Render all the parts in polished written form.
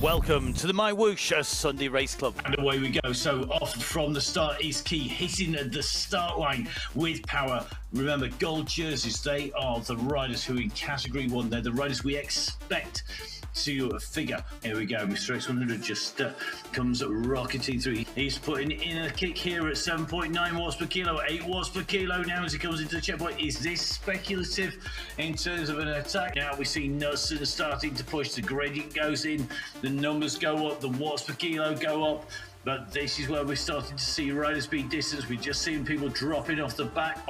Welcome to the MyWhoosh Sunday Race Club. And away we go. So off from the start is Key, hitting at the start line with power. Remember, gold jerseys, they are the riders who in Category 1, they're the riders we expect to figure. Here we go, Mr. X100 just comes rocketing through. He's putting in a kick here at 7.9 watts per kilo, 8 watts per kilo now as he comes into the checkpoint. Is this speculative in terms of an attack? Now we see Knudsen starting to push, the gradient goes in, the numbers go up, the watts per kilo go up. But this is where we're starting to see riders being distanced. We're just seeing people dropping off the pack.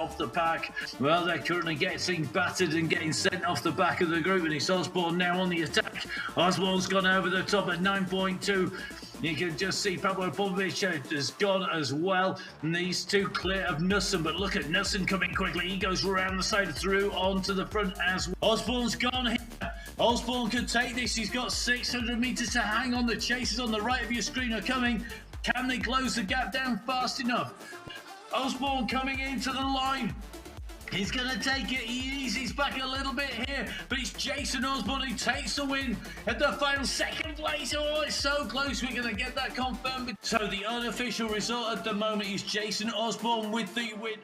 Well, they're currently getting battered and getting sent off the back of the group. And it's Osborne now on the attack. Osborne's gone over the top at 9.2. You can just see Pablo Popovic has gone as well. And these two clear of Knudsen. But look at Knudsen coming quickly. He goes around the side through onto the front as well. Osborne's gone here. Osborne could take this. He's got 600 meters to hang on. The chasers on the right of your screen are coming. Can they close the gap down fast enough? Osborne coming into the line. He's going to take it. He eases back a little bit here, but it's Jason Osborne who takes the win at the final second place. Oh, it's so close. We're going to get that confirmed. So the unofficial result at the moment is Jason Osborne with the win.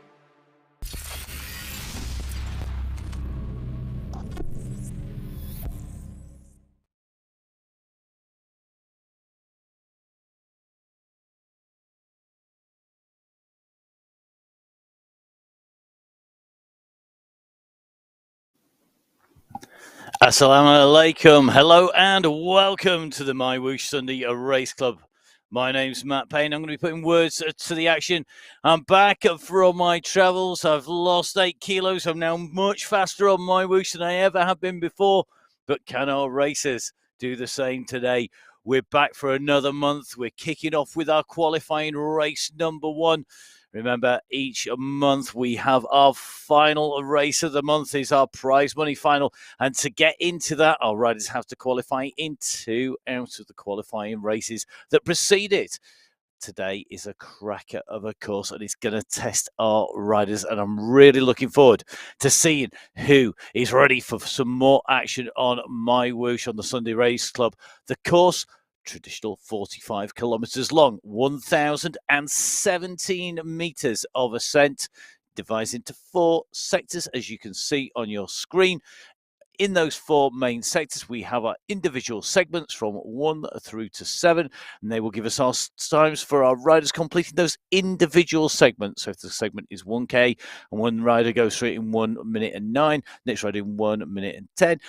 Assalamu alaikum. Hello and welcome to the MyWhoosh Sunday Race Club. My name's Matt Payne. I'm going to be putting words to the action. I'm back from my travels. I've lost 8 kilos. I'm now much faster on MyWhoosh than I ever have been before. But can our racers do the same today? We're back for another month. We're kicking off with our qualifying race number 1. Remember, each month we have our final race of the month is our prize money final. And to get into that, our riders have to qualify in 2 out of the qualifying races that precede it. Today is a cracker of a course and it's going to test our riders. And I'm really looking forward to seeing who is ready for some more action on MyWhoosh on the Sunday Race Club. The course, traditional 45 kilometers long, 1,017 meters of ascent, divides into 4 sectors, as you can see on your screen. In those 4 main sectors, we have our individual segments from 1 through to 7, and they will give us our times for our riders completing those individual segments. So if the segment is 1K and one rider goes through it in 1 minute and 9, next rider in 1 minute and 10,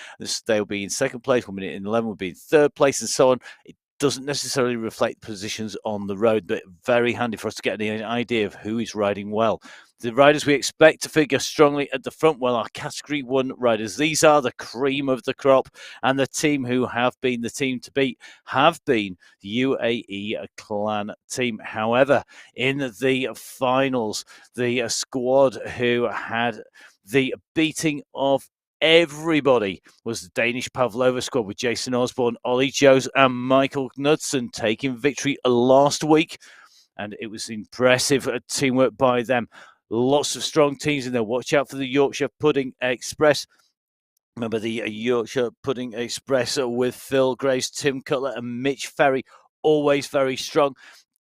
they'll be in second place, 1 minute and 11 will be in third place, and so on. It doesn't necessarily reflect positions on the road, but very handy for us to get an idea of who is riding well. The riders we expect to figure strongly at the front, well, our Category 1 riders. These are the cream of the crop, and the team who have been the team to beat have been the UAE Clan team. However, in the finals, the squad who had the beating of everybody was the Danish Pavlova squad with Jason Osborne, Ollie Joes and Michael Knudsen taking victory last week. And it was impressive teamwork by them. Lots of strong teams in there. Watch out for the Yorkshire Pudding Express. Remember the Yorkshire Pudding Express with Phil Grace, Tim Cutler and Mitch Ferry. Always very strong.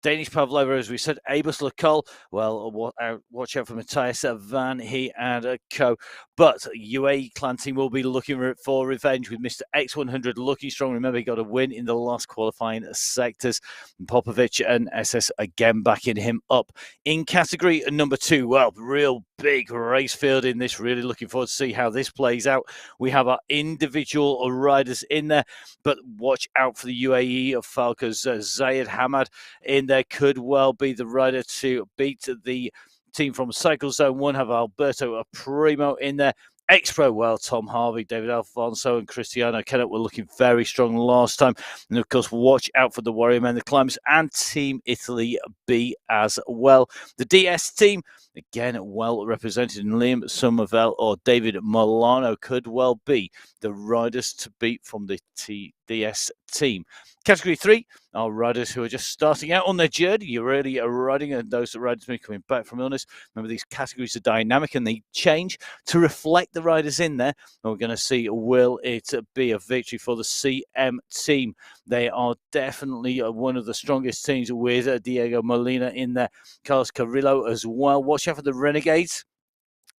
Danish Pavlova, as we said, Abus Lacol. Well, watch out for Matthias Van He and co. But UAE Clan team will be looking for revenge with Mr. X100 looking strong. Remember, he got a win in the last qualifying sectors. And Popovic and SS again backing him up. In category number 2, well, real big race field in this. Really looking forward to see how this plays out. We have our individual riders in there, but watch out for the UAE of Falcons. Zayed Hamad in there could well be the rider to beat the team from Cycle Zone 1. Have Alberto Primo in there. X-Pro, well, Tom Harvey, David Alfonso and Cristiano Kennett were looking very strong last time. And of course, watch out for the Warrior Men, the Climbers and Team Italy B as well. The DS team, again, well represented. And Liam Somerville or David Milano could well be the riders to beat from the TDS team. Category 3 are riders who are just starting out on their journey. You're really riding, and those riders may be coming back from illness. Remember, these categories are dynamic and they change to reflect the riders in there. And we're going to see, will it be a victory for the CM team? They are definitely one of the strongest teams with Diego Molina in there, Carlos Carrillo as well. Watch out for the Renegades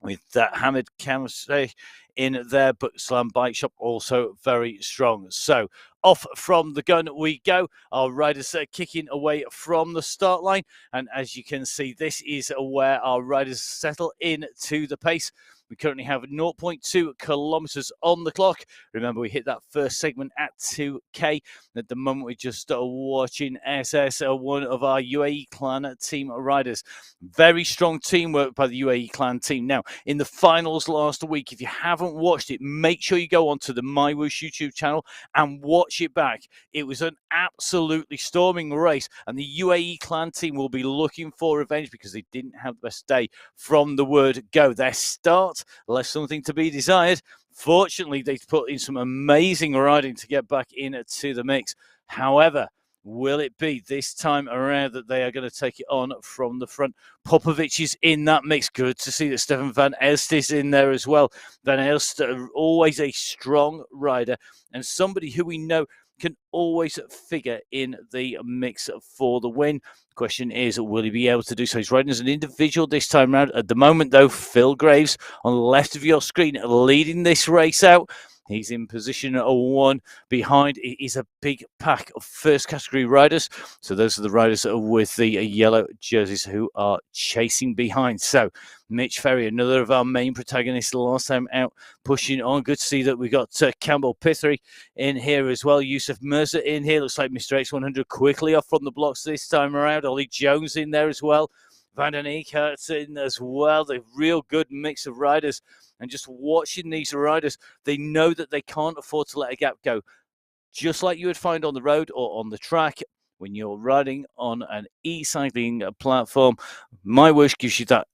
with Hamid Kamseh in there, but Slam Bike Shop also very strong. So off from the gun we go. Our riders are kicking away from the start line, and as you can see, this is where our riders settle in to the pace. We currently have 0.2 kilometers on the clock. Remember, we hit that first segment at 2K. At the moment, we're just watching SS, one of our UAE clan team riders. Very strong teamwork by the UAE clan team. Now, in the finals last week, if you haven't watched it, make sure you go onto the MyWhoosh YouTube channel and watch it back. It was an absolutely storming race, and the UAE clan team will be looking for revenge because they didn't have the best day from the word go. Their start left something to be desired. Fortunately, they put in some amazing riding to get back into the mix. However, will it be this time around that they are going to take it on from the front? Popovic is in that mix. Good to see that Stefan van Elst is in there as well. Van Elst, always a strong rider and somebody who we know can always figure in the mix for the win. Question is, will he be able to do so? He's riding as an individual this time around. At the moment, though, Phil Graves on the left of your screen leading this race out. He's in position 1. Behind it is a big pack of first category riders. So those are the riders with the yellow jerseys who are chasing behind. So Mitch Ferry, another of our main protagonists last time out, pushing on. Good to see that we got Campbell Pithry in here as well. Yusuf Mirza in here. Looks like Mr. X100 quickly off from the blocks this time around. Ollie Jones in there as well. Van den Eekhart's in as well. The real good mix of riders. And just watching these riders, they know that they can't afford to let a gap go. Just like you would find on the road or on the track, when you're riding on an e-cycling platform, MyWhoosh gives you that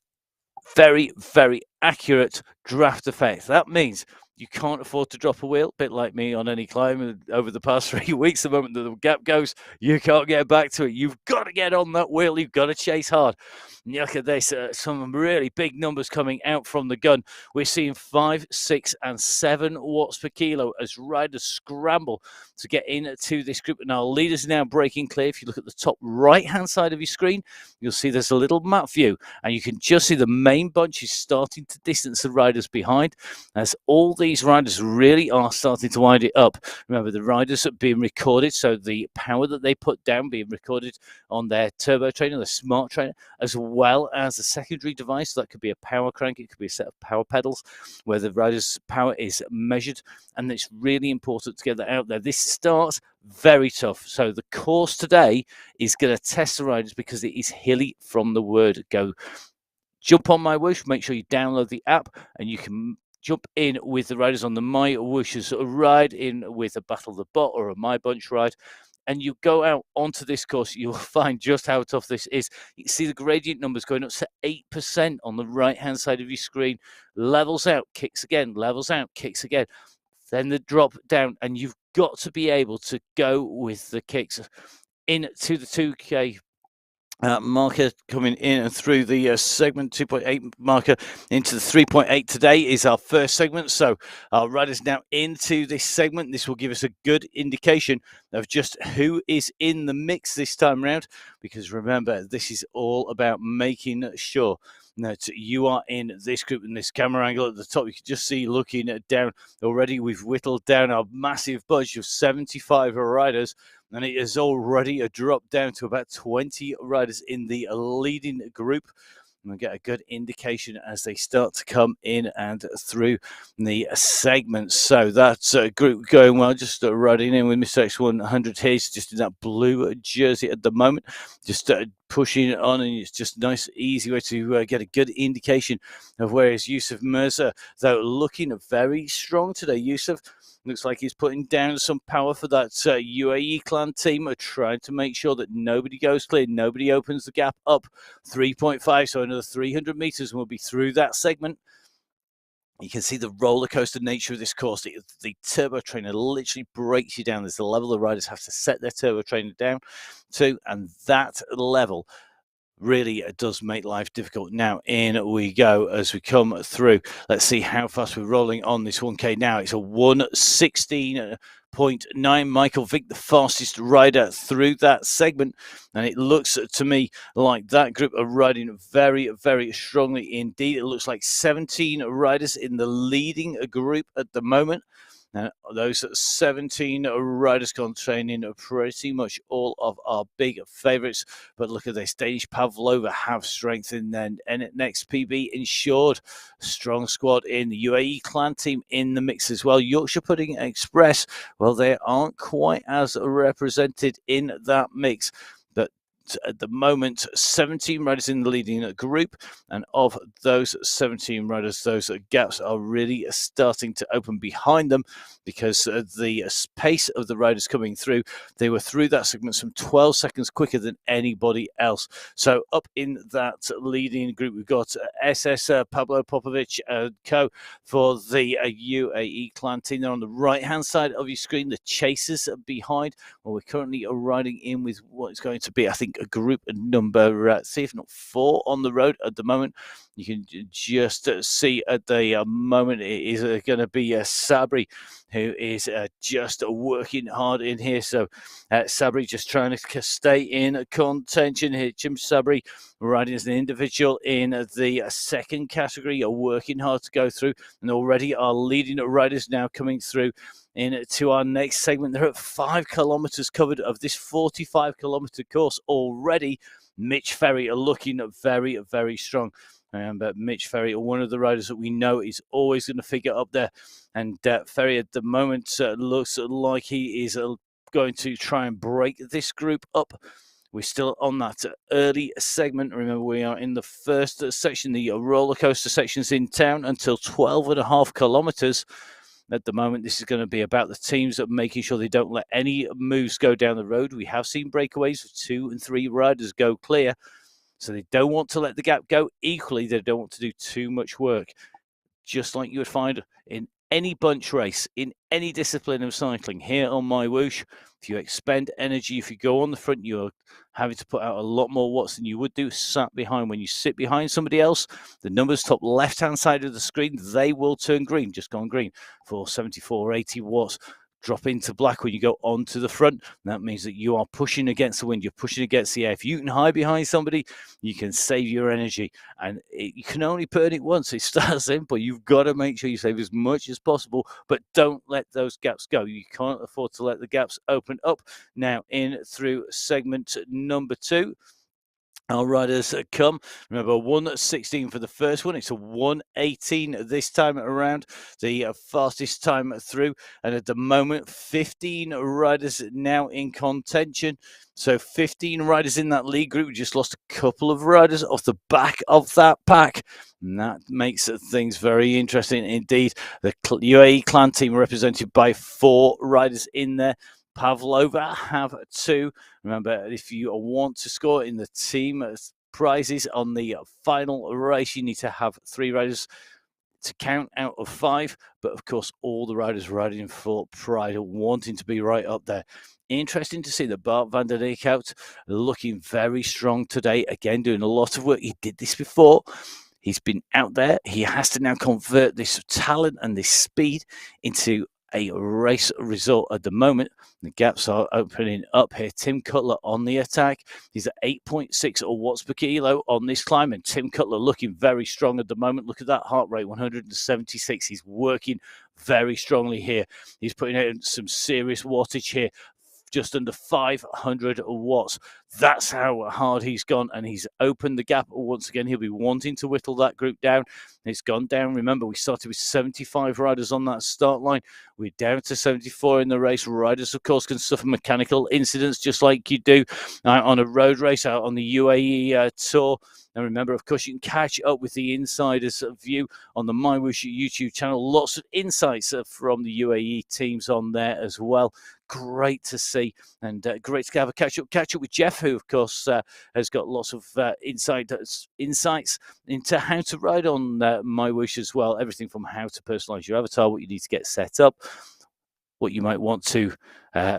very, very accurate draft effect. That means you can't afford to drop a wheel, a bit like me on any climb over the past 3 weeks. The moment that the gap goes, you can't get back to it. You've got to get on that wheel. You've got to chase hard. And look at this, some really big numbers coming out from the gun. We're seeing 5, 6, and 7 watts per kilo as riders scramble to get into this group. And our leaders now breaking clear. If you look at the top right-hand side of your screen, you'll see there's a little map view, and you can just see the main bunch is starting to distance the riders behind as all these riders really are starting to wind it up. Remember, the riders are being recorded, so the power that they put down being recorded on their turbo trainer, the smart trainer, as well as a secondary device. So that could be a power crank, it could be a set of power pedals where the rider's power is measured, and it's really important to get that out there. This starts very tough, so the course today is going to test the riders because it is hilly from the word go. Jump on MyWhoosh, make sure you download the app, and you can jump in with the riders on the MyWhoosh ride in with a Battle of the Bot or a My Bunch ride, and you go out onto this course, you'll find just how tough this is. You see the gradient numbers going up to 8% on the right-hand side of your screen. Levels out, kicks again, levels out, kicks again. Then the drop down, and you've got to be able to go with the kicks into the 2K marker coming in and through the segment 2.8 marker into the 3.8. Today is our first segment, so our riders now into this segment. This will give us a good indication of just who is in the mix this time around, because remember, this is all about making sure that you are in this group. In this camera angle at the top, you can just see looking down already, we've whittled down our massive bunch of 75 riders, and it has already dropped down to about 20 riders in the leading group. And we'll get a good indication as they start to come in and through the segments. So that's a group going well. Just riding in with Mr. X100 here. He's just in that blue jersey at the moment. Just pushing on, and it's just a nice, easy way to get a good indication of where is Yusuf Mirza, though looking very strong today. Yusuf looks like he's putting down some power for that UAE clan team, trying to make sure that nobody goes clear, nobody opens the gap up. 3.5, so another 300 meters, and we'll be through that segment. You can see the roller coaster nature of this course. The turbo trainer literally breaks you down. There's the level the riders have to set their turbo trainer down to, and that level really does make life difficult. Now in we go as we come through. Let's see how fast we're rolling on this 1K now. It's a 1:16.9. Michael Vick, the fastest rider through that segment, and it looks to me like that group are riding very, very strongly indeed. It looks like 17 riders in the leading group at the moment. Now, those 17 riders containing pretty much all of our big favourites. But look at this. Danish Pavlova have strength in their next PB insured. Strong squad in the UAE clan team in the mix as well. Yorkshire Pudding Express, well, they aren't quite as represented in that mix. But at the moment, 17 riders in the leading group, and of those 17 riders, those gaps are really starting to open behind them, because the pace of the riders coming through, they were through that segment some 12 seconds quicker than anybody else. So up in that leading group, we've got SS Pablo Popovic co for the UAE clan team. They're on the right hand side of your screen. The chasers are behind. Well, we're currently riding in with what is going to be, I think, a group number 3, if not 4, on the road at the moment. You can just see at the moment it is going to be Sabri, who is just working hard in here. So Sabri just trying to stay in contention here. Jim Sabri riding as an individual in the second category, are working hard to go through, and already our leading riders now coming through into our next segment. They're at 5 kilometers covered of this 45-kilometer course already. Mitch Ferry are looking very, very strong. But Mitch Ferry, one of the riders that we know is always going to figure up there. And Ferry at the moment looks like he is going to try and break this group up. We're still on that early segment. Remember, we are in the first section. The roller coaster section's in town until 12.5 kilometers. At the moment, this is going to be about the teams making sure they don't let any moves go down the road. We have seen breakaways of 2 and 3 riders go clear. So they don't want to let the gap go. Equally, they don't want to do too much work. Just like you would find in any bunch race, in any discipline of cycling, here on MyWhoosh, if you expend energy, if you go on the front, you're having to put out a lot more watts than you would do sat behind. When you sit behind somebody else, the numbers top left-hand side of the screen, they will turn green, just gone green, for 74, 80 watts. Drop into black when you go onto the front. That means that you are pushing against the wind. You're pushing against the air. If you can hide behind somebody, you can save your energy. And you can only burn it once. It's that simple. You've got to make sure you save as much as possible, but don't let those gaps go. You can't afford to let the gaps open up. Now in through segment number 2. Our riders come. Remember, 1:16 for the first one. It's a 1:18 this time around, the fastest time through. And at the moment, 15 riders now in contention. So 15 riders in that lead group. We just lost a couple of riders off the back of that pack. And that makes things very interesting indeed. The UAE clan team represented by 4 riders in there. Pavlova have 2. Remember, if you want to score in the team prizes on the final race, you need to have 3 riders to count out of 5. But of course, all the riders riding for pride are wanting to be right up there. Interesting to see that Bart van der Dijk out, looking very strong today. Again, doing a lot of work. He did this before. He's been out there. He has to now convert this talent and this speed into a race result at the moment. The gaps are opening up here. Tim Cutler on the attack. He's at 8.6 watts per kilo on this climb, and Tim Cutler looking very strong at the moment. Look at that heart rate, 176. He's working very strongly here. He's putting out some serious wattage here. just under 500 watts. That's how hard he's gone, and he's opened the gap once again. He'll be wanting to whittle that group down. It's gone down. Remember, we started with 75 riders on that start line. We're down to 74 in the race. Riders, of course, can suffer mechanical incidents just like you do on a road race out on the UAE Tour. And remember, of course, you can catch up with the insiders' view on the MyWhoosh YouTube channel. Lots of insights from the UAE teams on there as well. Great to see, and great to have a catch up with Jeff, who, of course, has got lots of insights into how to ride on MyWhoosh as well. Everything from how to personalize your avatar, what you need to get set up, what you might want to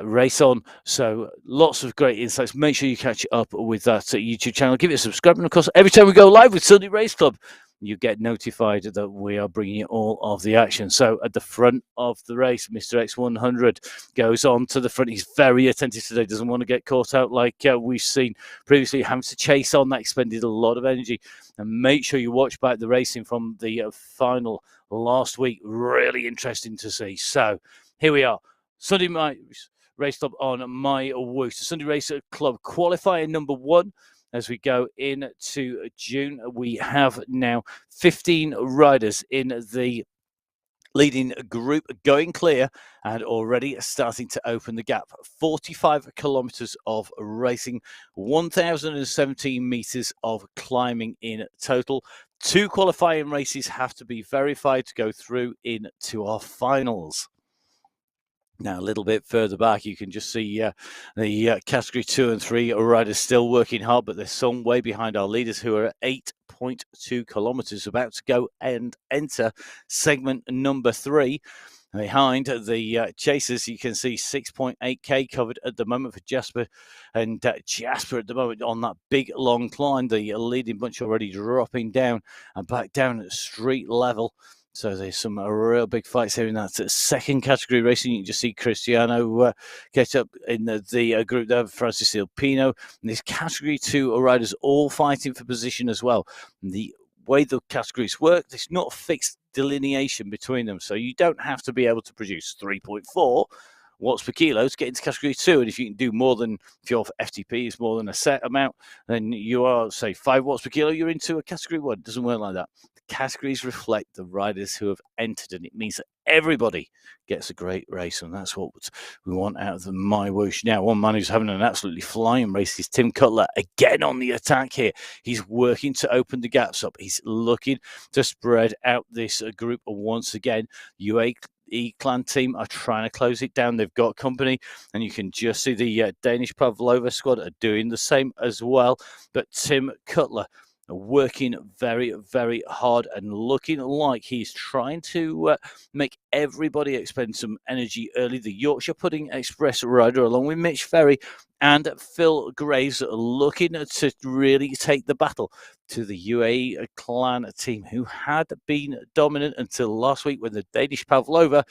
race on. So lots of great insights. Make sure you catch up with that YouTube channel. Give it a subscribe. And of course, every time we go live with Sunday Race Club, you get notified that we are bringing you all of the action. So at the front of the race, Mr. X100 goes on to the front. He's very attentive today. Doesn't want to get caught out like we've seen previously. Having to chase on, that expended a lot of energy. And make sure you watch back the racing from the final last week. Really interesting to see. So here we are, Sunday Race Club on MyWhoosh. The Sunday Race Club qualifier number 1. As we go into June, we have now 15 riders in the leading group going clear and already starting to open the gap. 45 kilometers of racing, 1,017 meters of climbing in total. 2 qualifying races have to be verified to go through into our finals. Now, a little bit further back, you can just see the Category 2 and 3 riders still working hard, but they're some way behind our leaders, who are at 8.2 kilometers, about to go and enter segment number 3. Behind the chasers, you can see 6.8k covered at the moment for Jasper. And Jasper at the moment on that big long climb, the leading bunch already dropping down and back down at street level. So there's some real big fights here in that second category racing. You can just see Cristiano get up in the group there, Francis Pino. And these category 2 riders all fighting for position as well. And the way the categories work, there's not a fixed delineation between them. So you don't have to be able to produce 3.4 watts per kilo to get into category 2. And if you can do more than, if your FTP is more than a set amount, then you are, say, 5 watts per kilo, you're into a category 1. It doesn't work like that. Categories reflect the riders who have entered, and it means that everybody gets a great race, and that's what we want out of the MyWhoosh. Now, one man who's having an absolutely flying race is Tim Cutler, again on the attack here. He's working to open the gaps up. He's looking to spread out this group once again. UAE Clan team are trying to close it down. They've got company, and you can just see the Danish Pavlova squad are doing the same as well. But Tim Cutler working very, very hard and looking like he's trying to make everybody expend some energy early. The Yorkshire Pudding Express rider, along with Mitch Ferry and Phil Graves, looking to really take the battle to the UAE Clan team, who had been dominant until last week when the Danish Pavlova,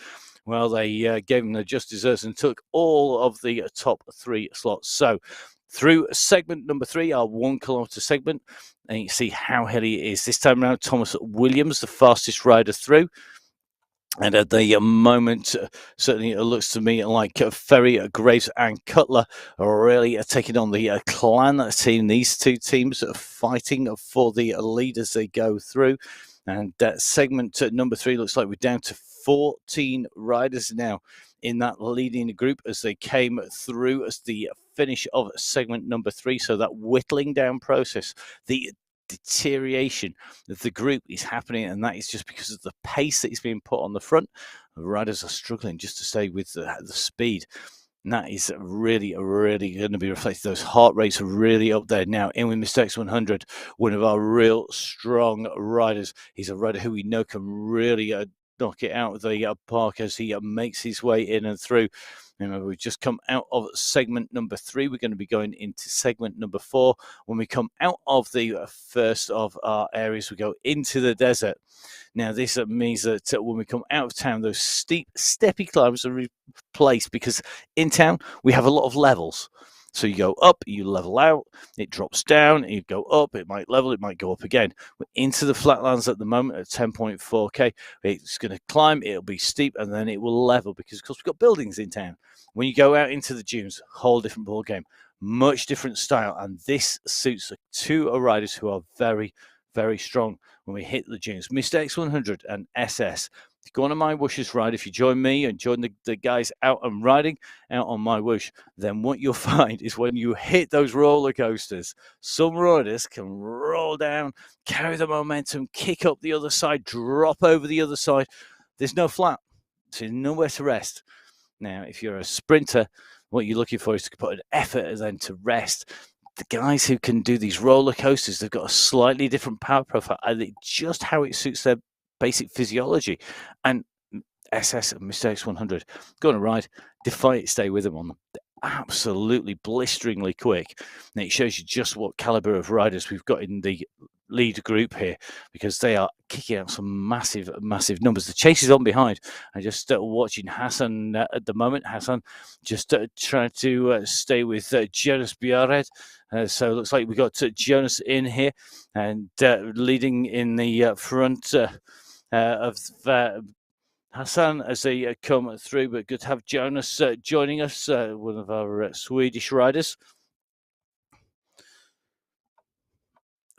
well, they gave them the just desserts and took all of the top 3 slots. So through segment number 3, our 1 kilometer segment, and you see how hilly it is. This time around, Thomas Williams, the fastest rider through. And at the moment, certainly it looks to me like Ferry, Graves and Cutler are really taking on the Clan team. These 2 teams are fighting for the lead as they go through. And segment number 3 looks like we're down to 14 riders now in that leading group as they came through as the finish of segment number 3. So that whittling down process, the deterioration of the group is happening, and that is just because of the pace that is being put on the front. The riders are struggling just to stay with the speed. And that is really, really going to be reflected. Those heart rates are really up there now. In with Mr. X100, one of our real strong riders. He's a rider who we know can really knock it out of the park as he makes his way in and through. Remember, we've just come out of segment number 3. We're going to be going into segment number 4. When we come out of the first of our areas, we go into the desert. Now, this means that when we come out of town, those steep, steppy climbs are replaced, because in town we have a lot of levels. So you go up, you level out, it drops down, you go up, it might level, it might go up again. We're into the flatlands at the moment at 10.4k. It's going to climb, it'll be steep, and then it will level because, of course, we've got buildings in town. When you go out into the dunes, whole different ball game, much different style, and this suits the two riders who are very, very strong when we hit the dunes. Mr. X100 and SS. Go on a MyWhoosh's ride. If you join me and join the guys out and riding out on MyWhoosh, then what you'll find is when you hit those roller coasters, some riders can roll down, carry the momentum, kick up the other side, drop over the other side. There's no flat. There's nowhere to rest. Now, if you're a sprinter, what you're looking for is to put an effort and then to rest. The guys who can do these roller coasters, they've got a slightly different power profile, and just how it suits their basic physiology. And SS and Mr. X100, go on a ride, defy it, stay with them on them. They're absolutely blisteringly quick. And it shows you just what caliber of riders we've got in the lead group here, because they are kicking out some massive, massive numbers. The chase is on behind. I'm just watching Hassan at the moment. Hassan just trying to stay with Jonas Bjared. So it looks like we've got Jonas in here and leading in the front of Hassan as they come through. But good to have Jonas joining us, one of our Swedish riders.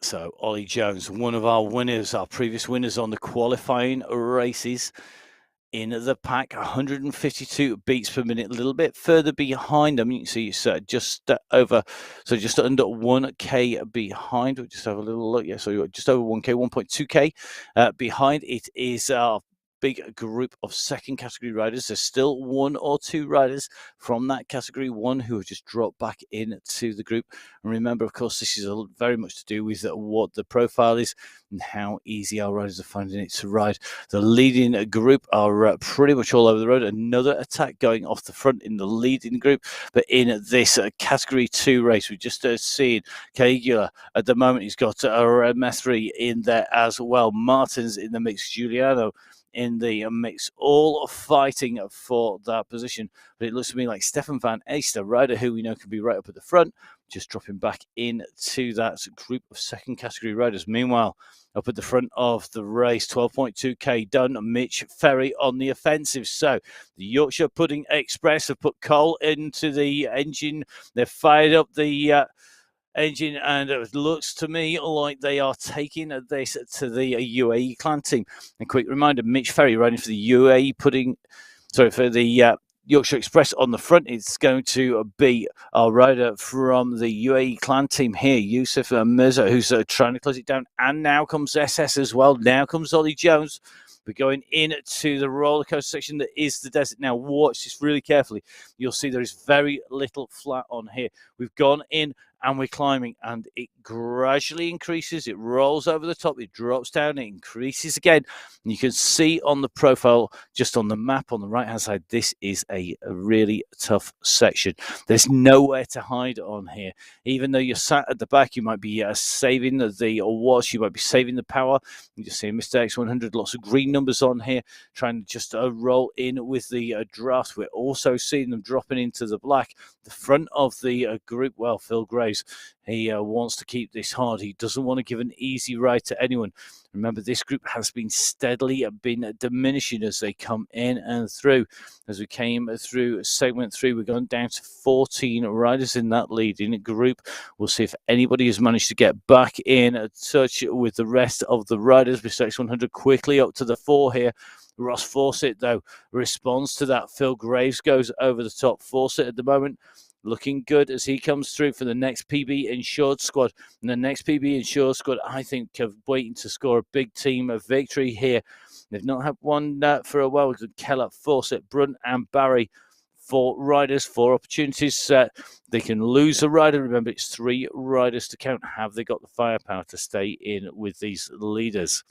So Ollie Jones, one of our winners, our previous winners on the qualifying races, in the pack, 152 beats per minute, a little bit further behind them. You can see it's just over, so just under 1k behind. We'll just have a little look. Yeah, so just over 1k, 1.2k behind. It is our big group of second category riders. There's still one or two riders from that category one who have just dropped back into the group. And remember, of course, this is very much to do with what the profile is and how easy our riders are finding it to ride. The leading group are pretty much all over the road. Another attack going off the front in the leading group, but in this category 2 race, we've just seen Caligula at the moment. He's got Methri in there as well. Martin's in the mix. Giuliano in the mix, all fighting for that position. But it looks to me like Stefan van Eest, a rider who we know can be right up at the front, just dropping back into that group of second category riders. Meanwhile, up at the front of the race, 12.2k done, Mitch Ferry on the offensive. So the Yorkshire Pudding Express have put coal into the engine. They've fired up the engine, and it looks to me like they are taking this to the UAE clan team. And quick reminder, Mitch Ferry riding for the for the Yorkshire Express on the front. It's going to be our rider from the UAE clan team here, Yusuf Mirza, who's trying to close it down. And now comes SS as well. Now comes Ollie Jones. We're going into the roller coaster section that is the desert. Now watch this really carefully. You'll see there is very little flat on here. We've gone in and we're climbing, and it gradually increases. It rolls over the top, it drops down, it increases again. And you can see on the profile, just on the map on the right hand side, this is a really tough section. There's nowhere to hide on here. Even though you're sat at the back, you might be saving the watch, you might be saving the power. You just see Mr. X100, lots of green numbers on here, trying to just roll in with the draft. We're also seeing them dropping into the black. The front of the group, well, Phil Graves, he wants to keep this hard. He doesn't want to give an easy ride to anyone. Remember, this group has been steadily diminishing as they come in and through. As we came through segment 3, we're going down to 14 riders in that leading group. We'll see if anybody has managed to get back in touch with the rest of the riders. Mr. X100 quickly up to the 4 here. Ross Fawcett, though, responds to that. Phil Graves goes over the top. Fawcett at the moment looking good as he comes through for the next PB Insured squad. And the next PB Insured squad, I think, are waiting to score a big team of victory here. They've not had one for a while. Keller, Fawcett, Brunt and Barry. 4 riders, 4 opportunities. They can lose a rider. Remember, it's 3 riders to count. Have they got the firepower to stay in with these leaders?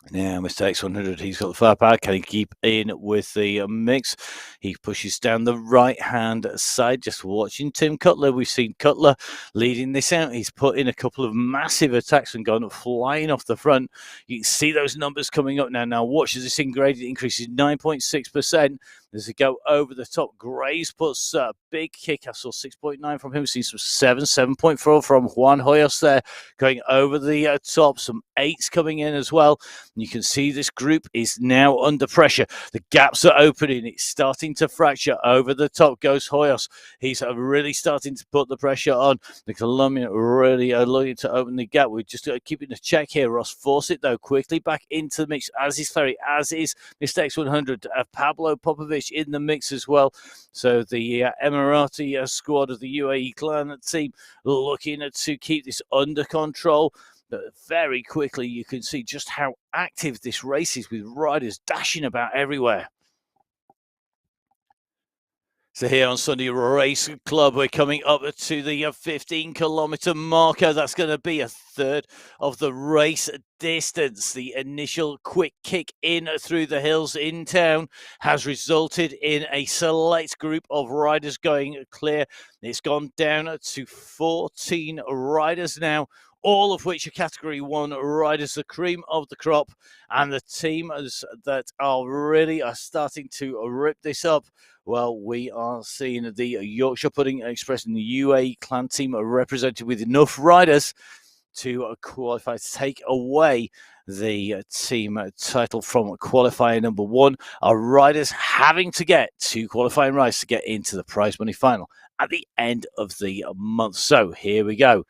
Now, Mr. X100, he's got the firepower. Can he keep in with the mix? He pushes down the right-hand side, just watching Tim Cutler. We've seen Cutler leading this out. He's put in a couple of massive attacks and gone flying off the front. You can see those numbers coming up now. Now, watch as this gradient increases 9.6%. As they go over the top, Graves puts a big kick. I saw 6.9 from him. We've seen some 7.4 from Juan Hoyos there, going over the top. Some 8s coming in as well. You can see this group is now under pressure. The gaps are opening. It's starting to fracture. Over the top goes Hoyos. He's really starting to put the pressure on. The Colombian really looking to open the gap. We're just keeping a check here. Ross Fawcett, though, quickly back into the mix, as is Ferry, as is Mr. X100. Pablo Popovic in the mix as well. So the Emirati squad of the UAE clan team looking to keep this under control. But very quickly, you can see just how active this race is, with riders dashing about everywhere. So here on Sunday Race Club, we're coming up to the 15-kilometre marker. That's going to be a third of the race distance. The initial quick kick in through the hills in town has resulted in a select group of riders going clear. It's gone down to 14 riders now, all of which are Category 1 riders, the cream of the crop, and the teams that are starting to rip this up. Well, we are seeing the Yorkshire Pudding Express and the UAE clan team are represented with enough riders to qualify to take away the team title from qualifier number 1. Our riders having to get 2 qualifying rides to get into the prize money final at the end of the month. So here we go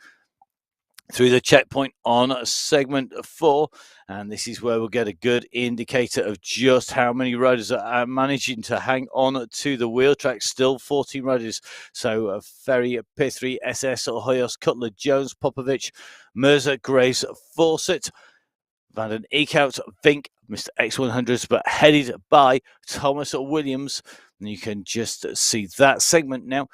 through the checkpoint on segment 4, and this is where we'll get a good indicator of just how many riders are managing to hang on to the wheel track. Still 14 riders, so Ferry, Pithry, SS, Hoyos, Cutler, Jones, Popovic, Mirza, Grace, Fawcett, Van den Eekhout, Vink, Mr. X100s, but headed by Thomas Williams. And you can just see that segment now.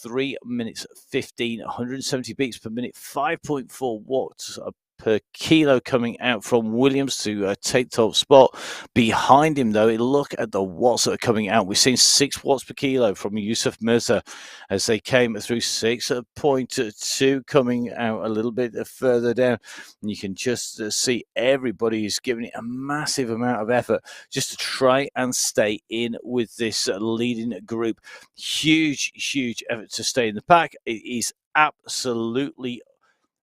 3 minutes 15, 170 beats per minute, 5.4 watts per kilo coming out from Williams to take top spot. Behind him, though, look at the watts that are coming out. We're seeing 6 watts per kilo from Yusuf Mirza as they came through. 6.2 coming out a little bit further down. And you can just see everybody is giving it a massive amount of effort just to try and stay in with this leading group. Huge effort to stay in the pack. It is absolutely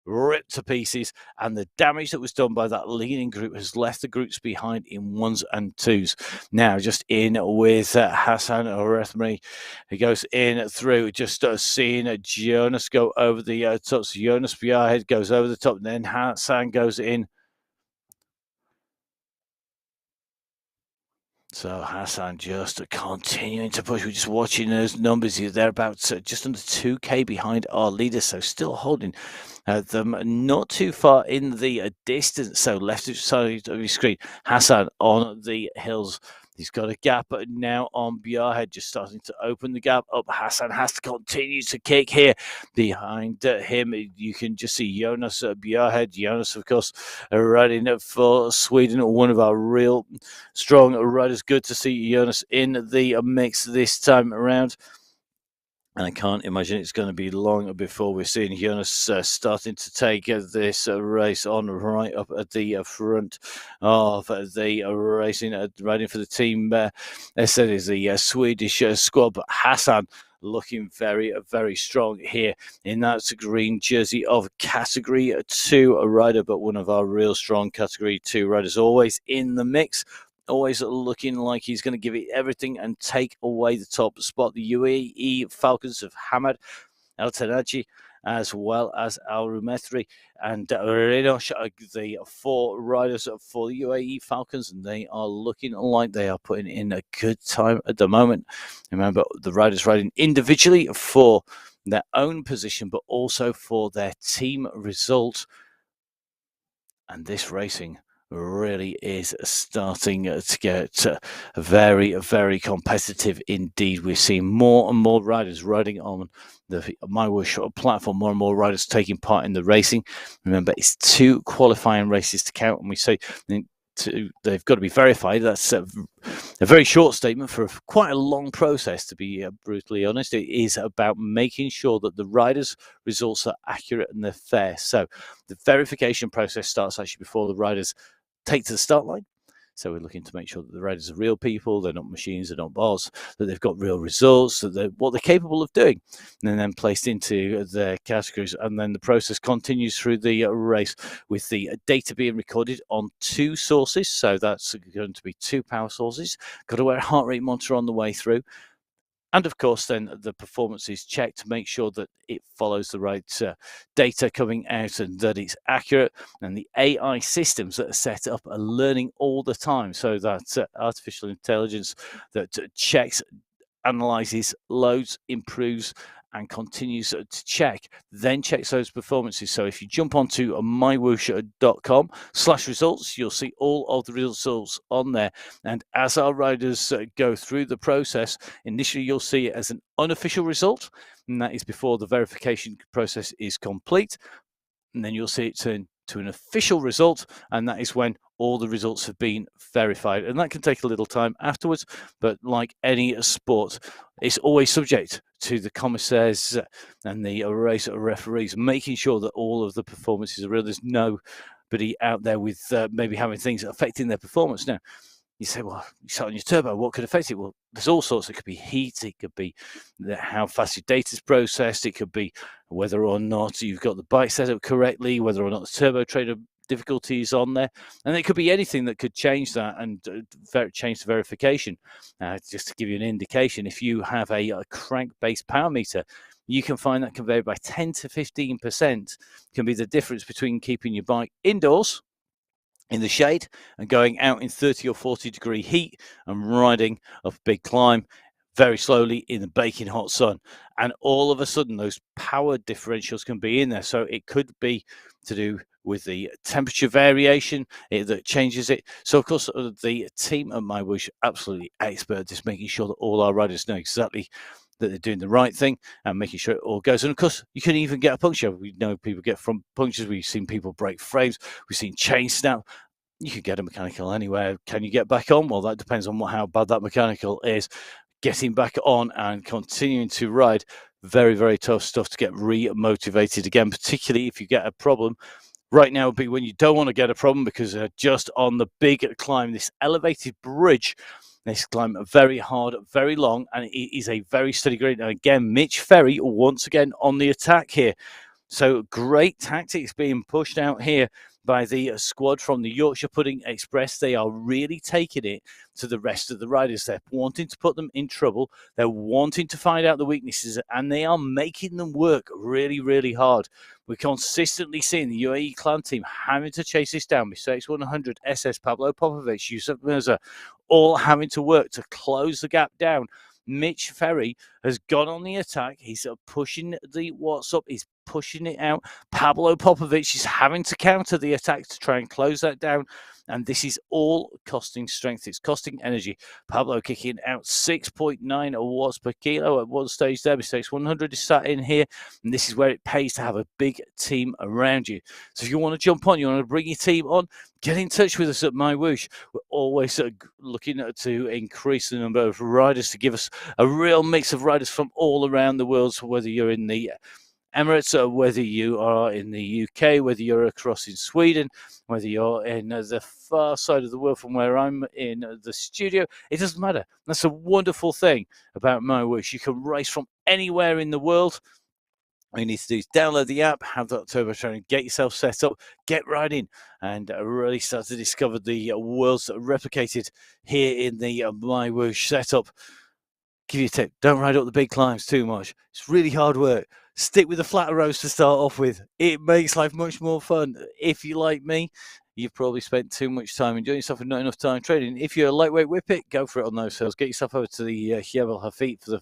ripped to pieces, and the damage that was done by that leading group has left the groups behind in 1s and 2s. Now just in with Hassan Orethmi. He goes in through, just seeing Jonas go over the top. So Jonas Bjarhead goes over the top, and then Hassan goes in. So Hassan just continuing to push. We're just watching those numbers. They're about just under 2K behind our leaders, so still holding them not too far in the distance. So left side of your screen, Hassan on the hills. He's got a gap now on Bjarhead, just starting to open the gap up. Hassan has to continue to kick here. Behind him, you can just see Jonas Bjarhead. Jonas, of course, riding for Sweden, one of our real strong riders. Good to see Jonas in the mix this time around. And I can't imagine it's going to be long before we're seeing Jonas starting to take this race on right up at the front of the racing, riding for the team. As said, is the Swedish squad, but Hassan looking very strong here in that green jersey of Category 2 rider, but one of our real strong Category 2 riders, always in the mix. Always looking like he's going to give it everything and take away the top spot. The UAE Falcons of Hamad El Tanaji, as well as Al Rumethri and Renosh, the 4 riders for the UAE Falcons, and they are looking like they are putting in a good time at the moment. Remember, the riders riding individually for their own position, but also for their team result. And this racing really is starting to get very competitive indeed. We're seeing more and more riders riding on the MyWhoosh platform, more and more riders taking part in the racing. Remember, it's 2 qualifying races to count, and we say they've got to be verified. That's a very short statement for quite a long process, to be brutally honest. It is about making sure that the riders' results are accurate and they're fair. So the verification process starts actually before the riders take to the start line. So we're looking to make sure that the riders are real people, they're not machines, they're not bots, that they've got real results, that they're what they're capable of doing, and then placed into their categories. And then the process continues through the race with the data being recorded on 2 sources. So that's going to be 2 power sources. Got to wear a heart rate monitor on the way through. And of course, then the performance is checked to make sure that it follows the right data coming out and that it's accurate. And the AI systems that are set up are learning all the time. So that artificial intelligence that checks, analyzes, loads, improves, and continues to check, then checks those performances. So if you jump onto mywhoosh.com/results, you'll see all of the results on there. And as our riders go through the process, initially you'll see it as an unofficial result, and that is before the verification process is complete. And then you'll see it turn to an official result, and that is when all the results have been verified. And that can take a little time afterwards, but like any sport, it's always subject to the commissaires and the race referees making sure that all of the performances are real. There's nobody out there with maybe having things affecting their performance. Now, you say, well, you sat on your turbo, what could affect it? Well, there's all sorts. It could be heat, it could be how fast your data is processed, it could be whether or not you've got the bike set up correctly, whether or not the turbo trader difficulty is on there, and it could be anything that could change that and change the verification. Just to give you an indication, if you have a crank-based power meter, you can find that can vary by 10 to 15%, can be the difference between keeping your bike indoors in the shade and going out in 30 or 40 degree heat and riding up a big climb very slowly in the baking hot sun. And all of a sudden, those power differentials can be in there. So it could be to do with the temperature variation that changes it. So, of course, the team at MyWhoosh absolutely expert at just making sure that all our riders know exactly that they're doing the right thing and making sure it all goes. And of course, you can even get a puncture. We know people get front punctures. We've seen people break frames. We've seen chain snap. You could get a mechanical anywhere. Can you get back on? Well, that depends on how bad that mechanical is. Getting back on and continuing to ride, very, very tough stuff to get re-motivated again, particularly if you get a problem. Right now would be when you don't want to get a problem because just on the big climb, this elevated bridge, this climb very hard, very long, and it is a very steady grade. And again, Mitch Ferry once again on the attack here. So great tactics being pushed out here by the squad from the Yorkshire Pudding Express. They are really taking it to the rest of the riders. They're wanting to put them in trouble. They're wanting to find out the weaknesses, and they are making them work really, really hard. We're consistently seeing the UAE clan team having to chase this down. Mistakes 100, SS, Pablo Popovic, Yusuf Mirza, all having to work to close the gap down. Mitch Ferry has gone on the attack. He's pushing the what's up. He's pushing it out. Pablo Popovic is having to counter the attack to try and close that down. And this is all costing strength. It's costing energy. Pablo kicking out 6.9 watts per kilo at one stage there. Mistakes 100 is sat in here. And this is where it pays to have a big team around you. So if you want to jump on, you want to bring your team on, get in touch with us at MyWhoosh. We're always looking to increase the number of riders to give us a real mix of riders from all around the world. So whether you're in the Emirates, or whether you are in the UK, whether you're across in Sweden, whether you're in the far side of the world from where I'm in the studio, it doesn't matter. That's a wonderful thing about MyWhoosh. You can race from anywhere in the world. All you need to do is download the app, have that turbo training, get yourself set up, get riding, and really start to discover the worlds that are replicated here in the MyWhoosh setup. Give you a tip, don't ride up the big climbs too much. It's really hard work. Stick with the flatter roads to start off with. It makes life much more fun. If you're like me, you've probably spent too much time enjoying yourself and not enough time training. If you're a lightweight whippet, go for it on those hills. Get yourself over to the Jebel Hafit for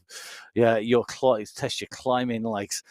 test your climbing legs.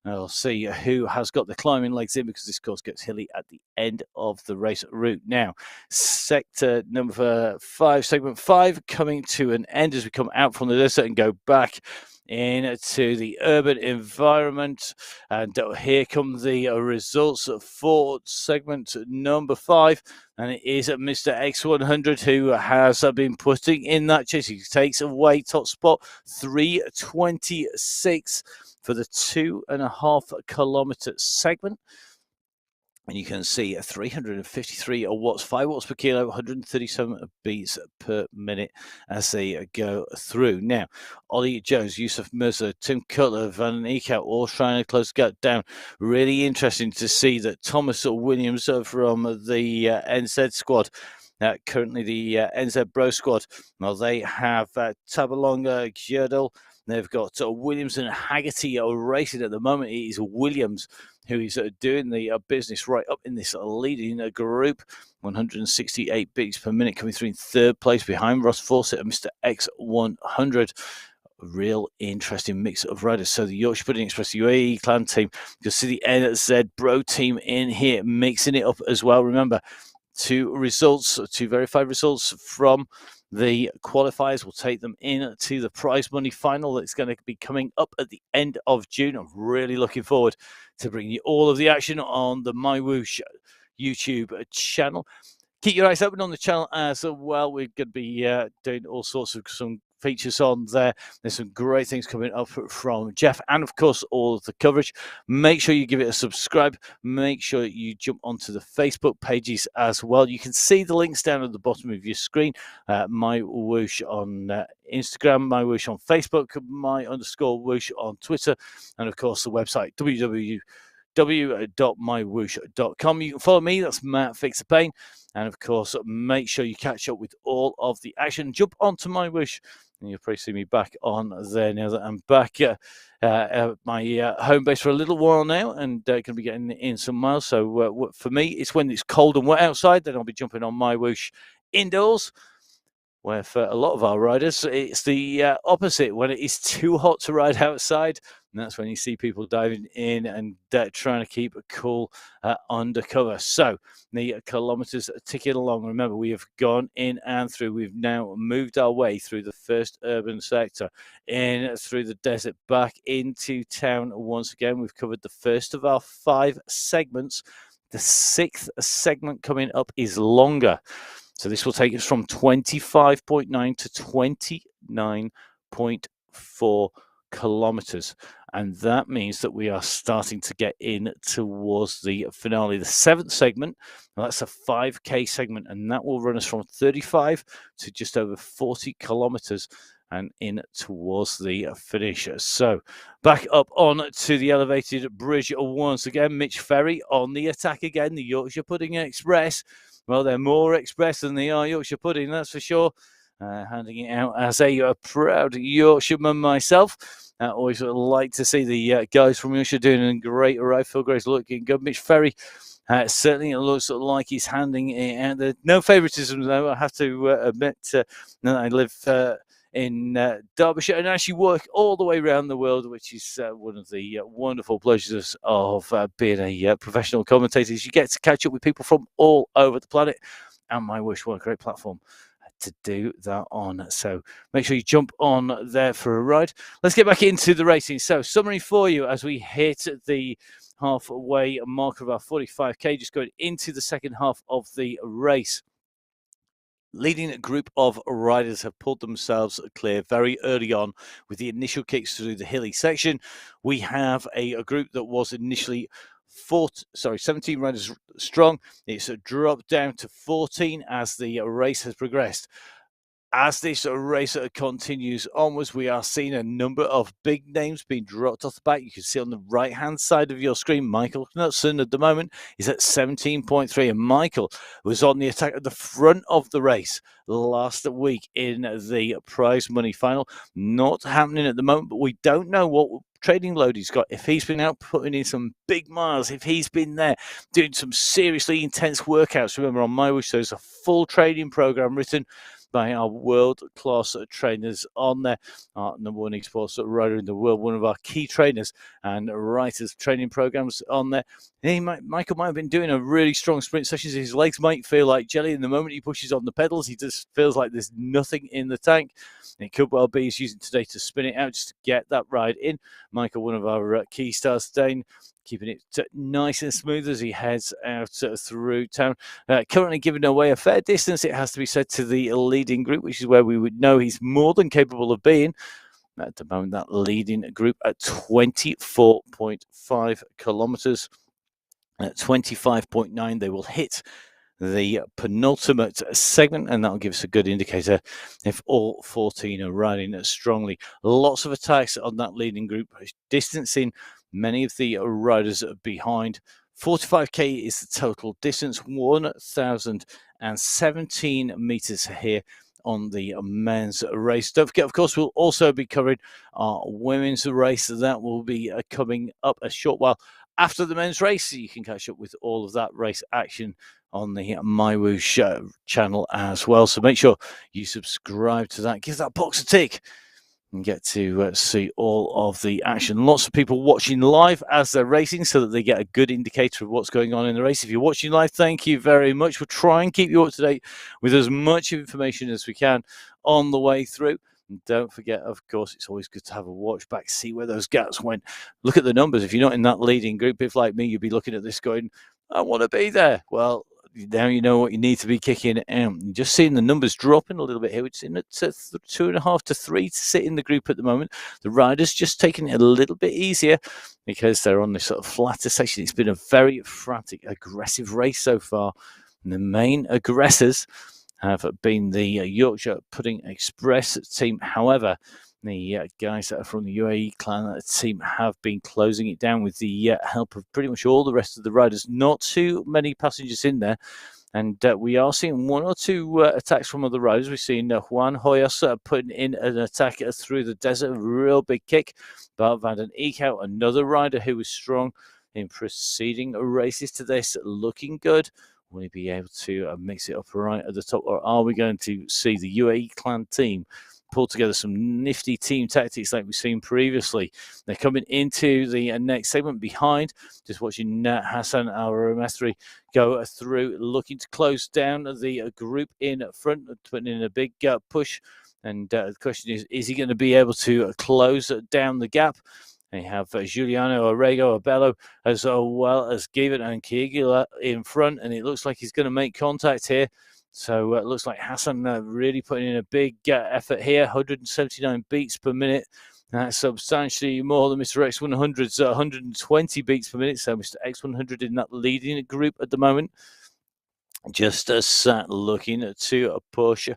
I'll see who has got the climbing legs in, because this course gets hilly at the end of the race route. Now, sector number 5, segment 5, coming to an end as we come out from the desert and go back into the urban environment. And here come the results for segment number 5. And it is Mr. X100 who has been putting in that chase. He takes away top spot, 3:26 for the 2.5 kilometer segment. And you can see 353 watts, 5 watts per kilo, 137 beats per minute as they go through. Now, Ollie Jones, Yusuf Mirza, Tim Cutler, Van Eekhout, all trying to close the gap down. Really interesting to see that Thomas Williams from the NZ squad, currently the NZ Bro squad, well, they have Tabalonga Gjerdal. They've got Williams and Haggerty racing at the moment. It is Williams who is doing the business right up in this leading group. 168 beats per minute, coming through in third place behind Ross Fawcett and Mr. X100. A real interesting mix of riders. So the Yorkshire Pudding Express UAE clan team, you can see the NZ Bro team in here mixing it up as well. Remember, two verified results from the qualifiers will take them into the prize money final that's going to be coming up at the end of June. I'm really looking forward to bringing you all of the action on the MyWhoosh YouTube channel. Keep your eyes open on the channel as well. We're going to be doing all sorts of some features on there. There's some great things coming up from Jeff and of course all of the coverage. Make sure you give it a subscribe. Make sure you jump onto the Facebook pages as well. You can see the links down at the bottom of your screen. MyWhoosh on Instagram, MyWhoosh on Facebook, my_whoosh on Twitter, and of course the website www.mywhoosh.com. You can follow me, that's Matt Fix the Pain, and of course make sure you catch up with all of the action. Jump onto MyWhoosh and you'll probably see me back on there now that I'm back at my home base for a little while now, and going to be getting in some miles. So for me, it's when it's cold and wet outside, then I'll be jumping on MyWhoosh indoors, where for a lot of our riders, it's the opposite. When it is too hot to ride outside, and that's when you see people diving in and trying to keep cool undercover. So the kilometres are ticking along. Remember, we have gone in and through. We've now moved our way through the first urban sector, in through the desert, back into town once again. We've covered the first of our 5 segments. The 6th segment coming up is longer. So this will take us from 25.9 to 29.4 kilometers. And that means that we are starting to get in towards the finale. The 7th segment, well, that's a 5K segment, and that will run us from 35 to just over 40 kilometers and in towards the finish. So back up on to the elevated bridge once again. Mitch Ferry on the attack again. The Yorkshire Pudding Express. Well, they're more express than they are Yorkshire Pudding, that's for sure. Handing it out as a proud Yorkshireman myself. Always like to see the guys from Yorkshire doing a great ride. Phil Gray's looking good. Mitch Ferry, certainly it looks like he's handing it out. There's no favouritism, though, I have to admit. I live in Derbyshire and actually work all the way around the world, which is one of the wonderful pleasures of being a professional commentator. You get to catch up with people from all over the planet, and MyWhoosh, what a great platform to do that on. So make sure you jump on there for a ride. Let's get back into the racing. So summary for you as we hit the halfway mark of our 45k, just going into the second half of the race. Leading a group of riders have pulled themselves clear very early on with the initial kicks through the hilly section. We have a group that was initially 17 riders strong. It's dropped down to 14 as the race has progressed. As this race continues onwards, we are seeing a number of big names being dropped off the back. You can see on the right-hand side of your screen, Michael Knutson at the moment is at 17.3. And Michael was on the attack at the front of the race last week in the prize money final. Not happening at the moment, but we don't know what trading load he's got. If he's been out putting in some big miles, if he's been there doing some seriously intense workouts. Remember, on MyWhoosh, there's a full training program written by our world-class trainers on there. Our number one esports rider in the world, one of our key trainers and writers training programs on there. Michael might have been doing a really strong sprint sessions. His legs might feel like jelly, and the moment he pushes on the pedals, he just feels like there's nothing in the tank. It could well be he's using today to spin it out just to get that ride in. Michael, one of our key stars today, keeping it nice and smooth as he heads out through town. Currently giving away a fair distance, it has to be said, to the leading group, which is where we would know he's more than capable of being. At the moment, that leading group at 24.5 kilometers. At 25.9, they will hit the penultimate segment, and that'll give us a good indicator if all 14 are riding strongly. Lots of attacks on that leading group, distancing many of the riders behind. 45k is the total distance, 1,017 meters here on the men's race. Don't forget, of course, we'll also be covering our women's race. That will be coming up a short while after the men's race. So you can catch up with all of that race action on the MyWhoosh channel as well. So make sure you subscribe to that. Give that box a tick and get to see all of the action. Lots of people watching live as they're racing so that they get a good indicator of what's going on in the race. If you're watching live, thank you very much. We'll try and keep you up to date with as much information as we can on the way through. And don't forget, of course, it's always good to have a watch back, see where those gaps went. Look at the numbers. If you're not in that leading group, if like me, you'll be looking at this going, I want to be there. Well, now you know what you need to be kicking out. Just seeing the numbers dropping a little bit here. We're in at 2.5 to 3 to sit in the group at the moment. The riders just taking it a little bit easier because they're on this sort of flatter section. It's been a very frantic, aggressive race so far. And the main aggressors have been the Yorkshire Pudding Express team. However, the guys that are from the UAE clan team have been closing it down with the help of pretty much all the rest of the riders. Not too many passengers in there. And we are seeing one or two attacks from other riders. We've seen Juan Hoyos putting in an attack through the desert, a real big kick. Bart van den Eek out, another rider who was strong in preceding races to this, looking good. Will he be able to mix it up right at the top, or are we going to see the UAE clan team pull together some nifty team tactics like we've seen previously? They're coming into the next segment behind. Just watching Hassan Al-Ramethri go through, looking to close down the group in front, putting in a big push. And the question is he going to be able to close down the gap? They have Giuliano Orrego Abello as well as Given and Kiegula in front, and it looks like he's going to make contact here. So it looks like Hassan really putting in a big effort here, 179 beats per minute. That's substantially more than Mr. X100's 120 beats per minute. So Mr. X100 in that leading group at the moment. Just sat looking to push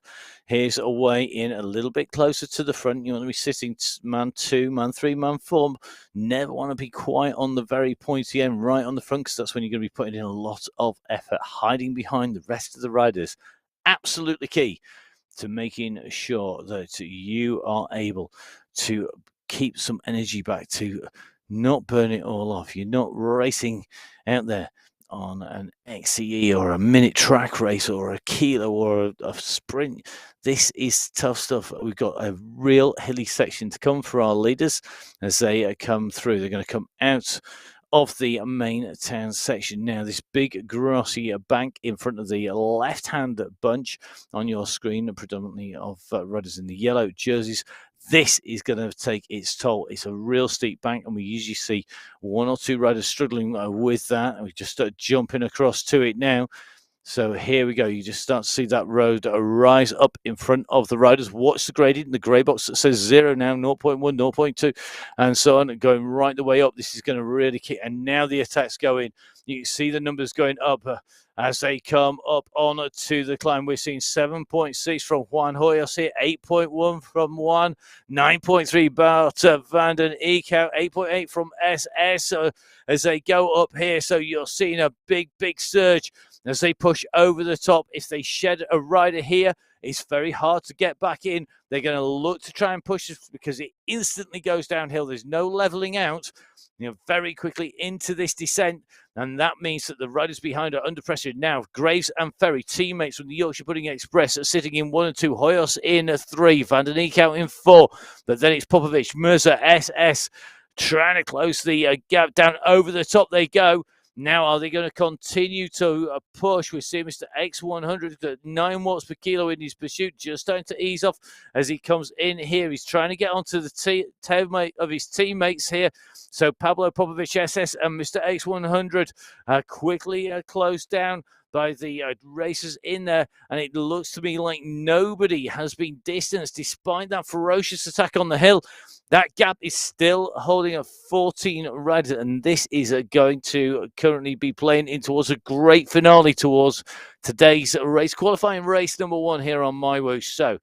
his way in a little bit closer to the front. You want to be sitting man 2, man 3, man 4. Never want to be quite on the very pointy end right on the front, because that's when you're going to be putting in a lot of effort. Hiding behind the rest of the riders, absolutely key to making sure that you are able to keep some energy back, to not burn it all off. You're not racing out there on an XCE or a minute track race or a kilo or a sprint. This is tough stuff. We've got a real hilly section to come for our leaders as they come through. They're going to come out of the main town section now. This big grassy bank in front of the left-hand bunch on your screen, predominantly of riders in the yellow jerseys. This is going to take its toll. It's a real steep bank, and we usually see one or two riders struggling with that. And we just start jumping across to it now. So here we go. You just start to see that road rise up in front of the riders. Watch the gradient. The grey box that says 0 now, 0.1, 0.2, and so on, going right the way up. This is going to really kick. And now the attacks go in. You can see the numbers going up as they come up on to the climb. We're seeing 7.6 from Juan Hoyos here, 8.1 from Juan, 9.3 Bart van den Eek out, 8.8 from SS as they go up here. So you're seeing a big surge as they push over the top. If they shed a rider here, it's very hard to get back in. They're going to look to try and push it because it instantly goes downhill. There's no leveling out, very quickly into this descent. And that means that the riders behind are under pressure now. Graves and Ferry, teammates from the Yorkshire Pudding Express, are sitting in 1 and 2. Hoyos in 3. Van den Eek out in 4. But then it's Popovic, Mirza, SS trying to close the gap down over the top. They go. Now, are they going to continue to push? We see Mr. X100 at 9 watts per kilo in his pursuit, just starting to ease off as he comes in here. He's trying to get onto the tailmate of his teammates here. So Pablo Popovic SS and Mr. X100 quickly closed down by the racers in there, and it looks to me like nobody has been distanced despite that ferocious attack on the hill. That gap is still holding at 14 riders, and this is going to currently be playing in towards a great finale towards today's race, qualifying race number 1 here on MyWhoosh. So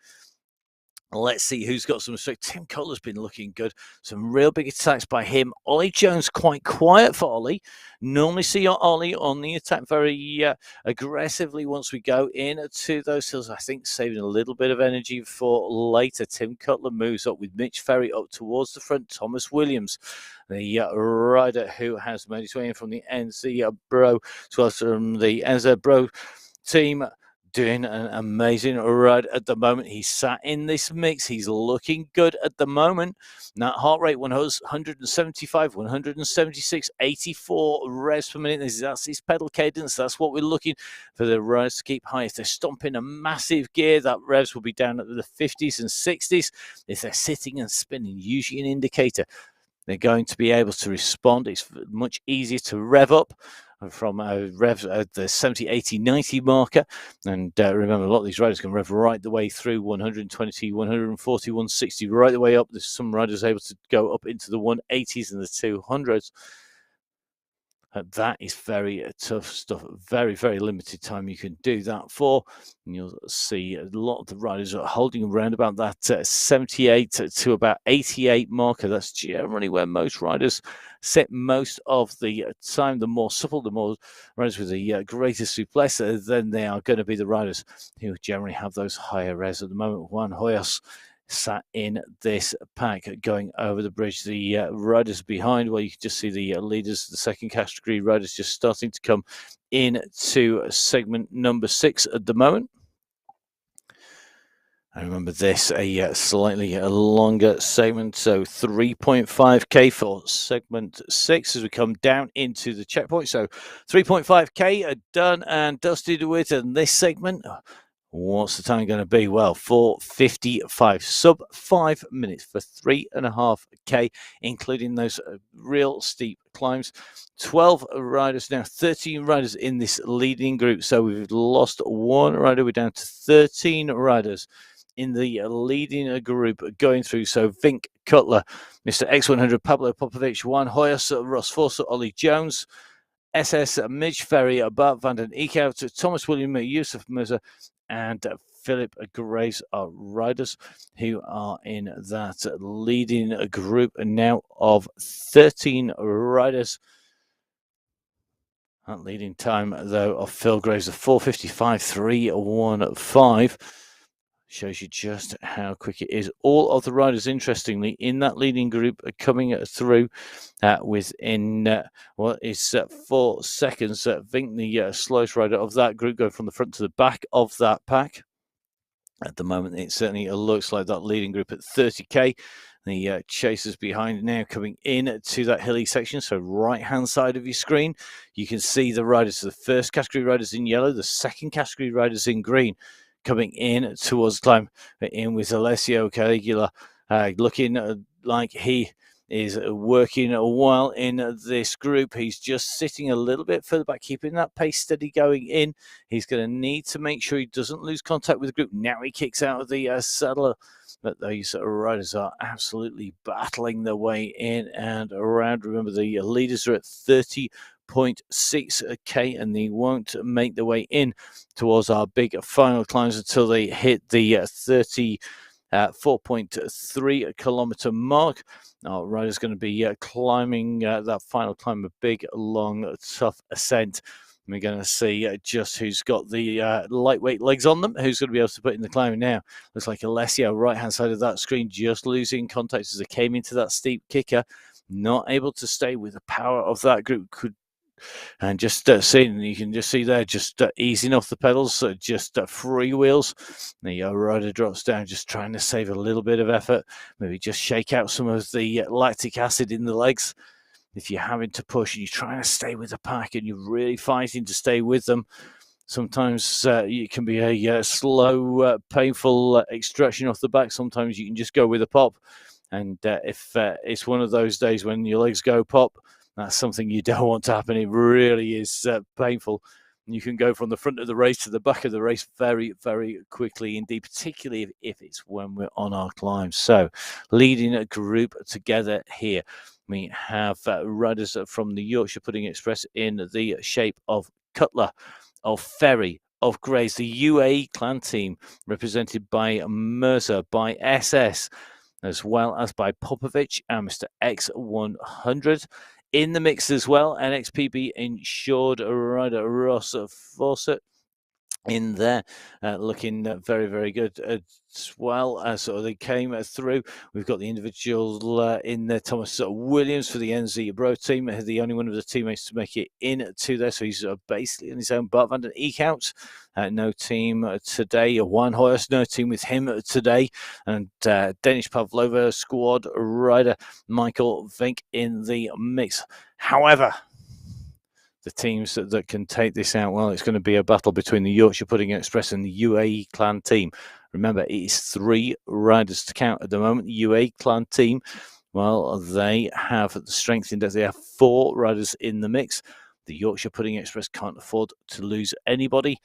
let's see who's got some strength. Tim Cutler's been looking good. Some real big attacks by him. Ollie Jones quite quiet for Ollie. Normally see Ollie on the attack very aggressively once we go into those hills. I think saving a little bit of energy for later. Tim Cutler moves up with Mitch Ferry up towards the front. Thomas Williams, the rider who has made his way in from the NZ Bro, as well as from the NZ Bro team, doing an amazing ride at the moment. He's sat in this mix. He's looking good at the moment. That heart rate 175, 176, 84 revs per minute. That's his pedal cadence. That's what we're looking for the riders to keep high. If they're stomping a massive gear, that revs will be down at the 50s and 60s. If they're sitting and spinning, usually an indicator they're going to be able to respond. It's much easier to rev up from revs at the 70, 80, 90 marker. And remember, a lot of these riders can rev right the way through 120, 140, 160, right the way up. There's some riders able to go up into the 180s and the 200s. That is very tough stuff. Very, very limited time you can do that for. And you'll see a lot of the riders are holding around about that 78 to about 88 marker. That's generally where most riders sit most of the time. The more supple, the more riders with the greater souplesse, then they are going to be the riders who generally have those higher revs. At the moment, Juan Hoyos sat in this pack going over the bridge. The riders behind, well, you can just see the leaders, the second category riders just starting to come into segment number 6 at the moment. I remember this, a slightly longer segment, so 3.5k for segment 6 as we come down into the checkpoint. So 3.5k are done and dusted with in this segment. What's the time going to be? Well, 4:55, sub 5 minutes for 3.5k, including those real steep climbs. 12 riders now, 13 riders in this leading group. So we've lost 1 rider. We're down to 13 riders in the leading group going through. So Vink, Cutler, Mr. X100, Pablo Popovic, Juan Hoyos, Ross Forster, Ollie Jones, SS, Mitch Ferry, Bart van den Eek out, Thomas William, Yusuf Mirza, and Philip Graves are riders who are in that leading group now of 13 riders. That leading time, though, of Phil Graves of 4:55.315 shows you just how quick it is. All of the riders, interestingly, in that leading group are coming through within, 4 seconds. Vink, the slowest rider of that group, going from the front to the back of that pack. At the moment, it certainly looks like that leading group at 30k. The chasers behind now coming in to that hilly section. So right-hand side of your screen, you can see the riders. The first category riders in yellow, the second category riders in green, coming in towards climb. In with Alessio Caligula, looking like he is working a while in this group. He's just sitting a little bit further back, keeping that pace steady going in. He's going to need to make sure he doesn't lose contact with the group. Now he kicks out of the saddle, but these riders are absolutely battling their way in and around. Remember, the leaders are at 30.6k, and they won't make their way in towards our big final climbs until they hit the 4.3 kilometer mark. Our rider's going to be climbing that final climb, a big, long, tough ascent. We're going to see just who's got the lightweight legs on them, who's going to be able to put in the climbing now. Looks like Alessio, right-hand side of that screen, just losing contact as they came into that steep kicker. Not able to stay with the power of that group. And just seeing, you can just see there, just easing off the pedals, just free wheels. The rider drops down, just trying to save a little bit of effort. Maybe just shake out some of the lactic acid in the legs. If you're having to push and you're trying to stay with the pack and you're really fighting to stay with them, sometimes it can be a slow, painful extraction off the back. Sometimes you can just go with a pop. And if it's one of those days when your legs go pop, that's something you don't want to happen. It really is painful. You can go from the front of the race to the back of the race very, very quickly indeed, particularly if it's when we're on our climb. So leading a group together here, we have riders from the Yorkshire Pudding Express in the shape of Cutler, of Ferry, of Grays, the UAE clan team represented by Mirza, by SS, as well as by Popovic and Mr. X100. In the mix as well, NXPB insured rider Ross Fawcett in there, looking very, very good as well. So they came through. We've got the individual in there, Thomas Williams for the NZ Bro team, the only one of the teammates to make it into there. So he's basically on his own. Bart van den Eek out. No team today. Juan Hoyos, no team with him today. And Danish Pavlova squad rider Michael Vink in the mix. However, the teams that can take this out, well, it's going to be a battle between the Yorkshire Pudding Express and the UAE clan team. Remember, it is 3 riders to count at the moment. The UAE clan team, well, they have the strength index. They have 4 riders in the mix. The Yorkshire Pudding Express can't afford to lose anybody.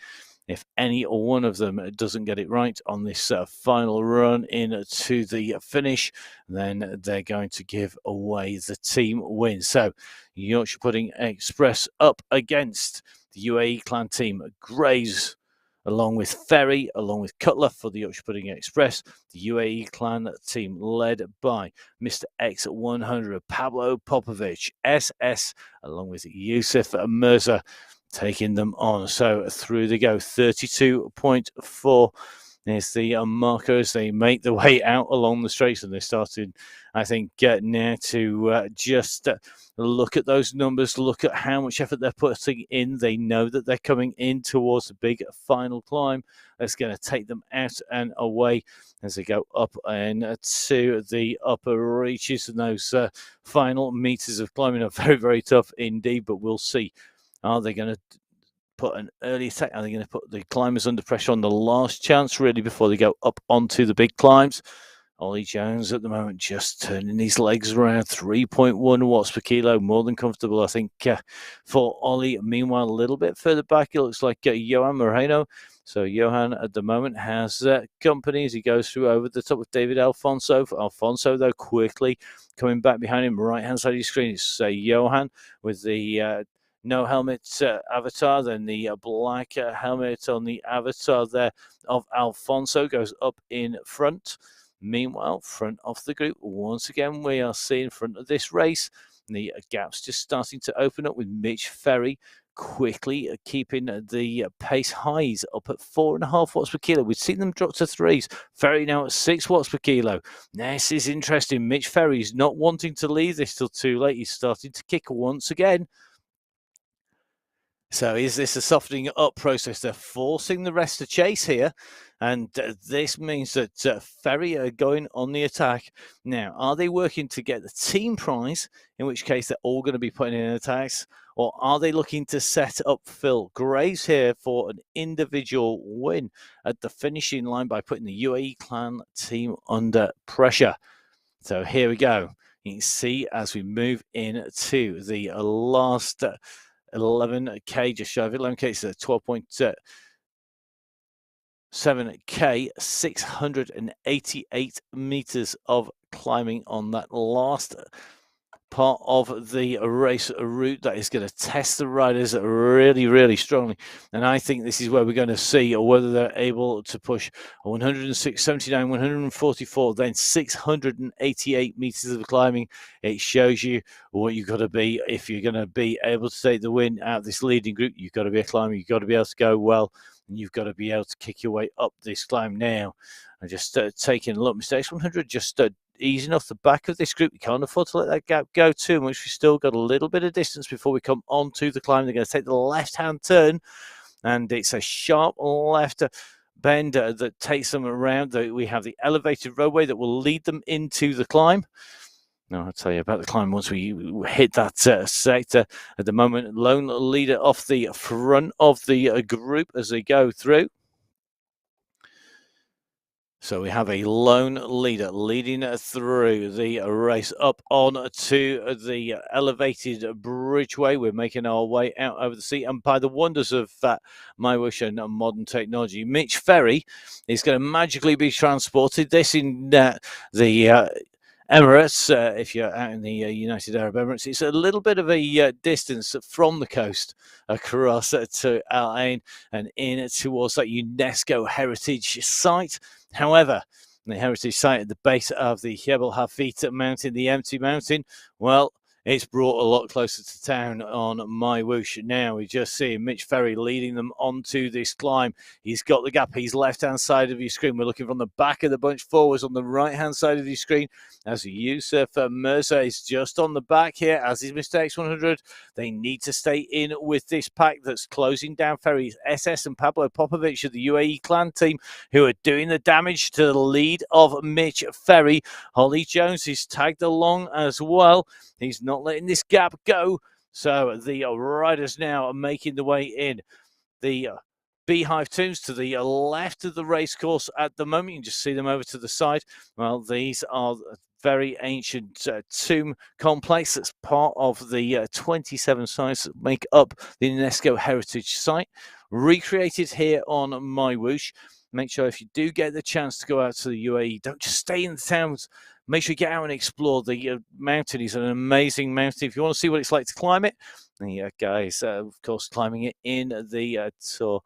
If any or one of them doesn't get it right on this final run into the finish, then they're going to give away the team win. So Yorkshire Pudding Express up against the UAE clan team. Grays, along with Ferry, along with Cutler for the Yorkshire Pudding Express. The UAE clan team led by Mr. X100, Pablo Popovic, SS, along with Yusuf Mirza, taking them on. So through they go. 32.4 is the marker as they make their way out along the straights, and they're starting, I think, now to just look at those numbers, look at how much effort they're putting in. They know that they're coming in towards the big final climb that's going to take them out and away as they go up and to the upper reaches. And those final meters of climbing are very, very tough indeed, but we'll see. Are they going to put an early attack? Are they going to put the climbers under pressure on the last chance, really, before they go up onto the big climbs? Ollie Jones at the moment just turning his legs around. 3.1 watts per kilo, more than comfortable, I think, for Ollie. Meanwhile, a little bit further back, it looks like Johan Moreno. So Johan at the moment has company as he goes through over the top of David Alfonso. Alfonso, though, quickly coming back behind him, right-hand side of your screen. It's Johan with the no helmet avatar, then the black helmet on the avatar there of Alfonso goes up in front. Meanwhile, front of the group, once again, we are seeing front of this race, the gaps just starting to open up with Mitch Ferry quickly keeping the pace highs up at 4.5 watts per kilo. We've seen them drop to 3s. Ferry now at 6 watts per kilo. This is interesting. Mitch Ferry's not wanting to leave this till too late. He's starting to kick once again. So is this a softening up process? They're forcing the rest to chase here. And this means that Ferry are going on the attack. Now, are they working to get the team prize, in which case they're all going to be putting in attacks? Or are they looking to set up Phil Graves here for an individual win at the finishing line by putting the UAE clan team under pressure? So here we go. You can see as we move into the last 11K, just shy of 11K, so 12.7K, 688 meters of climbing on that last part of the race route that is going to test the riders really, really strongly. And I think this is where we're going to see whether they're able to push 106.79, 144, then 688 meters of climbing. It shows you what you've got to be if you're going to be able to take the win out of this leading group. You've got to be a climber. You've got to be able to go well, and you've got to be able to kick your way up this climb now. I'm just taking a look. Mistakes 100, just easing off the back of this group. We can't afford to let that gap go too much. We've still got a little bit of distance before we come onto the climb. They're going to take the left-hand turn, and it's a sharp left bend that takes them around. We have the elevated roadway that will lead them into the climb. Now, I'll tell you about the climb once we hit that sector. At the moment, lone leader off the front of the group as they go through. So we have a lone leader leading through the race up on to the elevated bridgeway. We're making our way out over the sea, and by the wonders of MyWhoosh and modern technology, Mitch Ferry is going to magically be transported. This in the Emirates, if you're out in the United Arab Emirates, it's a little bit of a distance from the coast across to Al Ain and in towards that UNESCO heritage site. However, the heritage site at the base of the Jebel Hafit mountain, the empty mountain, well, it's brought a lot closer to town on MyWhoosh now. We just see Mitch Ferry leading them onto this climb. He's got the gap. He's left-hand side of your screen. We're looking from the back of the bunch forwards on the right-hand side of your screen. As Yusuf Mirza is just on the back here, as is Mr. X100. They need to stay in with this pack that's closing down Ferry's SS and Pablo Popovic of the UAE clan team, who are doing the damage to the lead of Mitch Ferry. Holly Jones is tagged along as well. He's not letting this gap go. So the riders now are making the way in. The Beehive Tombs to the left of the racecourse at the moment. You can just see them over to the side. Well, these are very ancient tomb complex that's part of the 27 sites that make up the UNESCO Heritage Site. Recreated here on MyWhoosh. Make sure if you do get the chance to go out to the UAE, don't just stay in the towns. Make sure you get out and explore the mountain. It's an amazing mountain. If you want to see what it's like to climb it, the guys, of course, climbing it in the tour,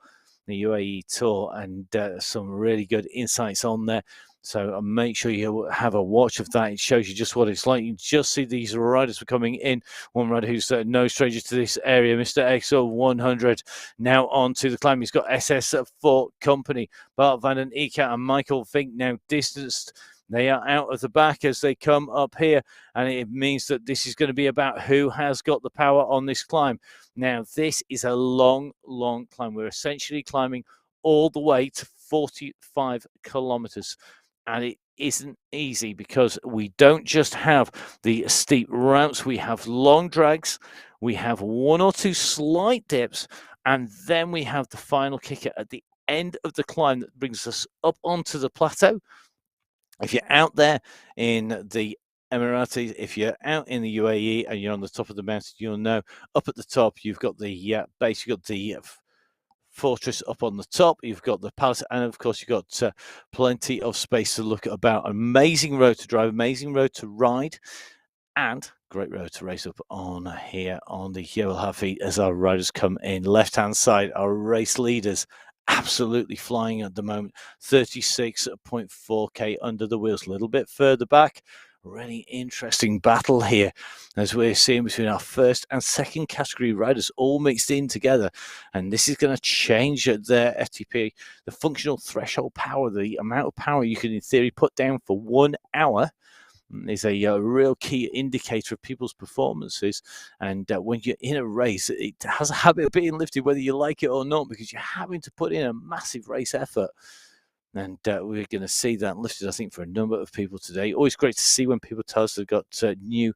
the UAE tour, and some really good insights on there. So make sure you have a watch of that. It shows you just what it's like. You just see these riders were coming in. One rider who's no stranger to this area, Mr. XO100, now on to the climb. He's got SS4 company. Bart van den Eyck and Michael Fink now distanced. They are out of the back as they come up here, and it means that this is going to be about who has got the power on this climb. Now, this is a long, long climb. We're essentially climbing all the way to 45 kilometers, and it isn't easy because we don't just have the steep ramps. We have long drags. We have one or two slight dips, and then we have the final kicker at the end of the climb that brings us up onto the plateau. If you're out there in the Emiratis, if you're out in the UAE and you're on the top of the mountain, you'll know up at the top you've got the base, you've got the fortress up on the top, you've got the palace, and of course you've got plenty of space to look about. Amazing road to drive, amazing road to ride, and great road to race up on here on the Jebel Hafid as our riders come in. Left-hand side, our race leaders absolutely flying at the moment. 36.4k under the wheels, a little bit further back. Really interesting battle here as we're seeing between our first and second category riders all mixed in together, and this is going to change their FTP, the functional threshold power, the amount of power you can in theory put down for 1 hour is a real key indicator of people's performances. And when you're in a race, it has a habit of being lifted whether you like it or not, because you're having to put in a massive race effort. And we're going to see that lifted, I think, for a number of people today. Always great to see when people tell us they've got new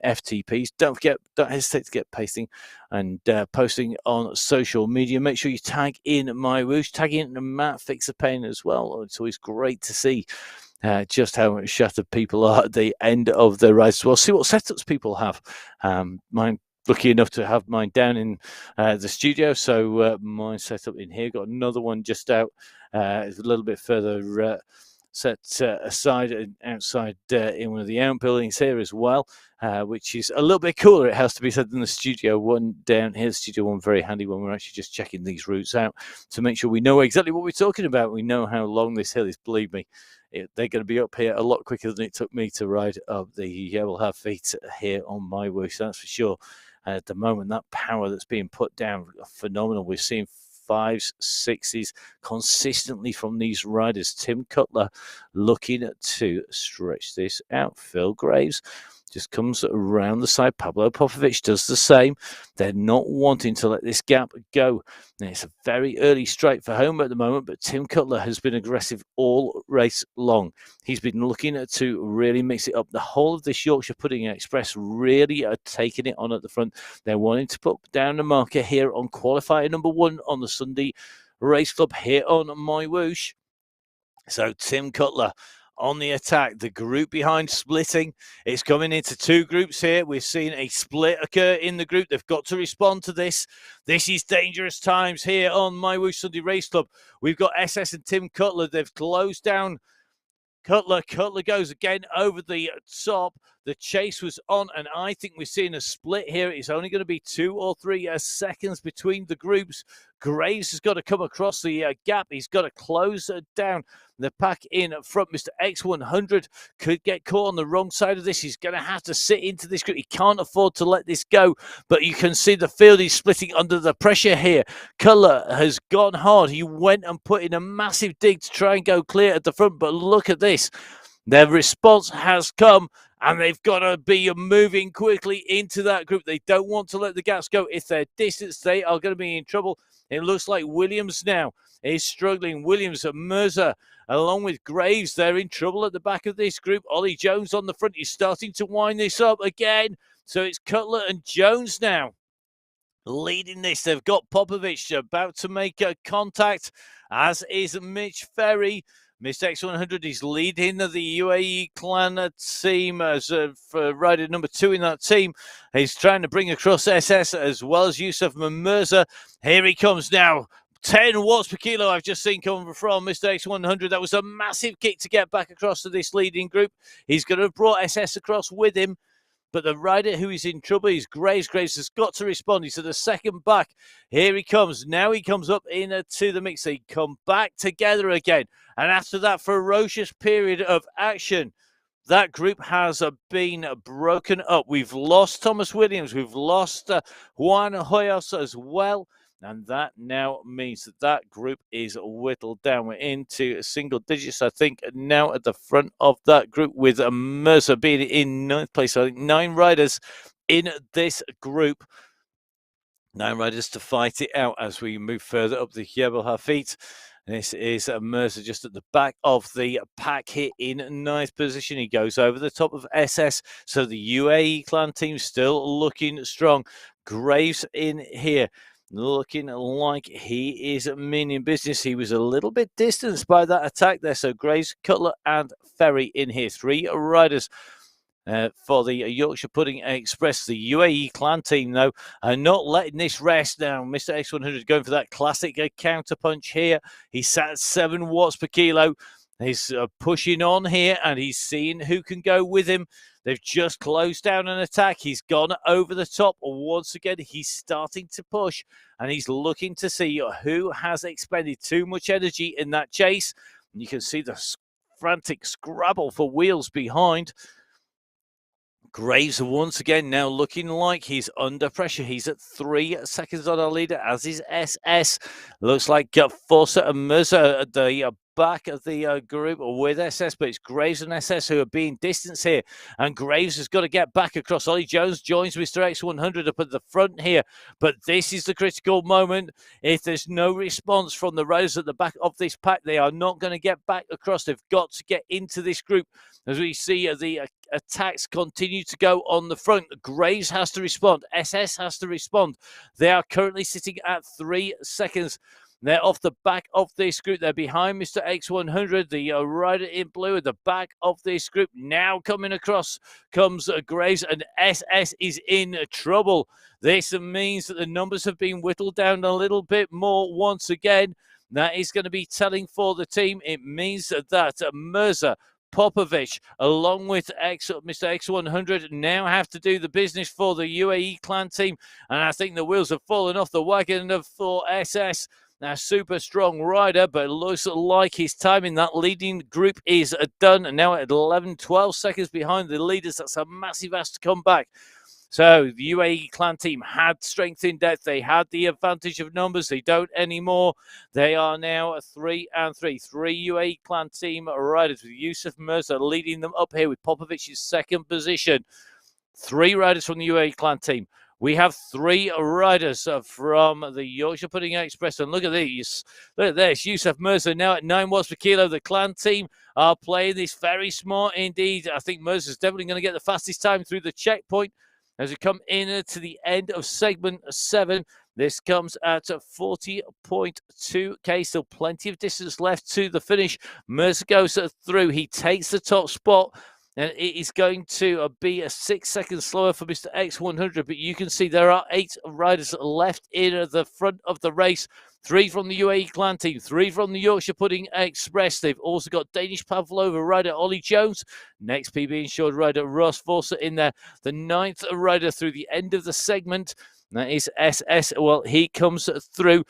FTPs. Don't hesitate to get pasting and posting on social media. Make sure you tag in MyWhoosh, tag in Matt Fixer Pain as well. It's always great to see just how much shattered people are at the end of their race. Well, see what setups people have. Mine, lucky enough to have mine down in the studio, so mine set up in here. Got another one just out. It's a little bit further set aside and outside in one of the outbuildings here as well, which is a little bit cooler, it has to be said, than the Studio One down here. Studio One, very handy when we're actually just checking these routes out to make sure we know exactly what we're talking about. We know how long this hill is. Believe me, they're going to be up here a lot quicker than it took me to ride up the Yellow Feet here on MyWhoosh, that's for sure. At the moment, that power that's being put down, phenomenal. We're seeing 5s, 6s consistently from these riders. Tim Cutler looking to stretch this out. Phil Graves just comes around the side. Pablo Popovich does the same. They're not wanting to let this gap go. And it's a very early straight for home at the moment, but Tim Cutler has been aggressive all race long. He's been looking to really mix it up. The whole of this Yorkshire Pudding Express really are taking it on at the front. They're wanting to put down the marker here on qualifier number 1 on the Sunday Race Club here on MyWhoosh. So Tim Cutler on the attack. The group behind splitting. It's coming into 2 groups here. We're seeing a split occur in the group. They've got to respond to this. This is dangerous times here on MyWhoosh Sunday Race Club. We've got SS and Tim Cutler. They've closed down Cutler goes again over the top. The chase was on, and I think we're seeing a split here. It's only going to be 2 or 3 seconds between the groups. Graves has got to come across the gap. He's got to close down the pack in front. Mr. X100 could get caught on the wrong side of this. He's going to have to sit into this group. He can't afford to let this go, but you can see the field is splitting under the pressure here. Cutler has gone hard. He went and put in a massive dig to try and go clear at the front, but look at this. Their response has come, and they've got to be moving quickly into that group. They don't want to let the gaps go. If they're distanced, they are going to be in trouble. It looks like Williams now is struggling. Williams and Mercer, along with Graves, they're in trouble at the back of this group. Ollie Jones on the front. He's starting to wind this up again. So it's Cutler and Jones now leading this. They've got Popovich about to make contact, as is Mitch Ferry. Mr. X100 is leading the UAE clan team as for rider number 2 in that team. He's trying to bring across SS as well as Yusuf Mirza. Here he comes now. 10 watts per kilo I've just seen coming from Mr. X100. That was a massive kick to get back across to this leading group. He's going to have brought SS across with him. But the rider who is in trouble is Graves. Graves has got to respond. He's at the second back. Here he comes. Now he comes up into the mix. They come back together again. And after that ferocious period of action, that group has been broken up. We've lost Thomas Williams. We've lost Juan Hoyos as well. And that now means that that group is whittled down. We're into single digits, I think, now at the front of that group, with Mercer being in 9th place. So I think 9 riders in this group. 9 riders to fight it out as we move further up the Jebel Hafit. This is Mercer just at the back of the pack here in 9th position. He goes over the top of SS. So the UAE clan team still looking strong. Graves in here, looking like he is meaning business. He was a little bit distanced by that attack there. So Graves, Cutler and Ferry in here. 3 riders for the Yorkshire Pudding Express. The UAE clan team, though, are not letting this rest now. Mr. X100 going for that classic counter punch here. He sat at 7 watts per kilo. He's pushing on here, and he's seeing who can go with him. They've just closed down an attack. He's gone over the top once again. He's starting to push, and he's looking to see who has expended too much energy in that chase. And you can see the frantic scrabble for wheels behind. Graves once again now looking like he's under pressure. He's at 3 seconds on our leader, as is SS. Looks like Forza and Mirza at the back of the group with SS, but it's Graves and SS who are being distanced here. And Graves has got to get back across. Ollie Jones joins Mr. X100 up at the front here. But this is the critical moment. If there's no response from the riders at the back of this pack, they are not going to get back across. They've got to get into this group. As we see the attacks continue to go on the front, Graves has to respond. SS has to respond. They are currently sitting at 3 seconds. They're off the back of this group. They're behind Mr. X100, the rider in blue at the back of this group. Now coming across comes Graves, and SS is in trouble. This means that the numbers have been whittled down a little bit more once again. That is going to be telling for the team. It means that Mirza, Popovic, along with Mr. X100, now have to do the business for the UAE clan team. And I think the wheels have fallen off the wagon for SS. Now, super strong rider, but it looks like his time in that leading group is done. And now at 11, 12 seconds behind the leaders. That's a massive ass to come back. So the UAE clan team had strength in depth. They had the advantage of numbers. They don't anymore. They are now 3 and 3. 3 UAE clan team riders with Yusuf Mirza leading them up here with Popovic's second position. 3 riders from the UAE clan team. We have 3 riders from the Yorkshire Pudding Express. And look at these. Look at this. Yusuf Mirza now at 9 watts per kilo. The clan team are playing this very smart indeed. I think Mirza's definitely going to get the fastest time through the checkpoint. As we come in to the end of segment 7, this comes at 40.2k. Still plenty of distance left to the finish. Mirza goes through. He takes the top spot. And it is going to be 6 seconds slower for Mr. X100. But you can see there are 8 riders left in the front of the race. 3 from the UAE clan team, 3 from the Yorkshire Pudding Express. They've also got Danish Pavlova rider Ollie Jones, next PB insured rider Ross Forster in there. The 9th rider through the end of the segment, that is SS. Well, he comes through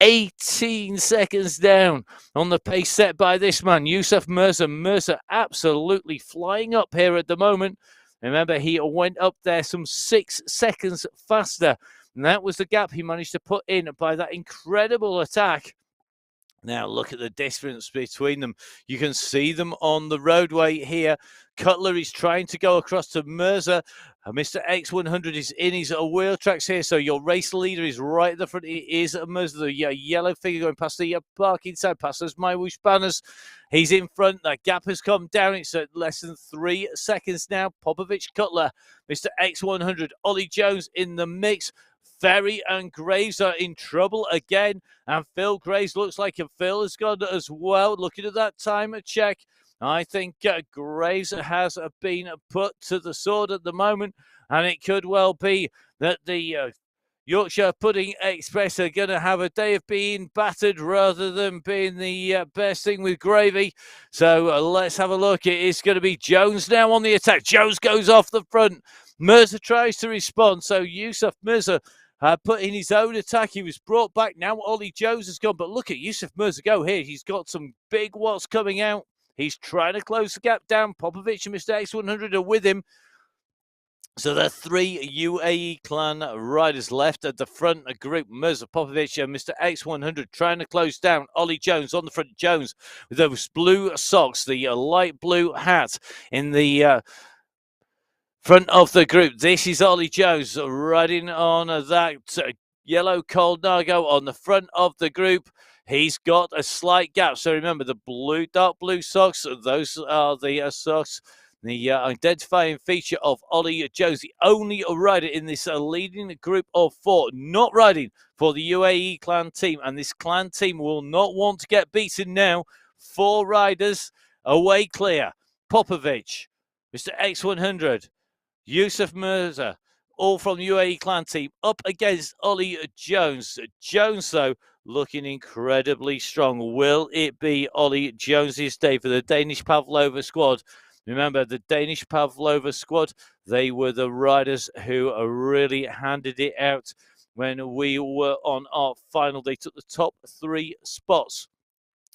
18 seconds down on the pace set by this man, Yusuf Mirza. Mirza absolutely flying up here at the moment. Remember, he went up there some 6 seconds faster. And that was the gap he managed to put in by that incredible attack. Now, look at the difference between them. You can see them on the roadway here. Cutler is trying to go across to Mirza. Mr. X100 is in his wheel tracks here. So your race leader is right at the front. It is Mirza, the yellow figure going past the parking side, past those MyWhoosh banners. He's in front. That gap has come down. It's at less than 3 seconds now. Popovic, Cutler, Mr. X100, Ollie Jones in the mix. Ferry and Graves are in trouble again, and Phil Graves looks like Phil has gone as well. Looking at that time check, I think Graves has been put to the sword at the moment, and it could well be that the Yorkshire Pudding Express are going to have a day of being battered rather than being the best thing with gravy. So let's have a look. It is going to be Jones now on the attack. Jones goes off the front. Mirza tries to respond. So Yusuf Mirza put in his own attack. He was brought back. Now Ollie Jones has gone. But look at Yusuf Mirza go here. He's got some big watts coming out. He's trying to close the gap down. Popovic and Mr. X100 are with him. So there are 3 UAE clan riders left at the front of group. Mirza, Popovic and Mr. X100 trying to close down. Ollie Jones on the front. Jones with those blue socks, the light blue hat in the front of the group. This is Ollie Jones riding on that yellow Colnago on the front of the group. He's got a slight gap. So remember, the dark blue socks, those are the socks, the identifying feature of Ollie Jones, the only rider in this leading group of 4, not riding for the UAE clan team. And this clan team will not want to get beaten now. 4 riders away clear. Popovic, Mr. X100, Yusuf Mirza, all from the UAE clan team, up against Ollie Jones. Jones, though, looking incredibly strong. Will it be Ollie Jones's day for the Danish Pavlova squad? Remember, the Danish Pavlova squad, they were the riders who really handed it out when we were on our final. They took the top 3 spots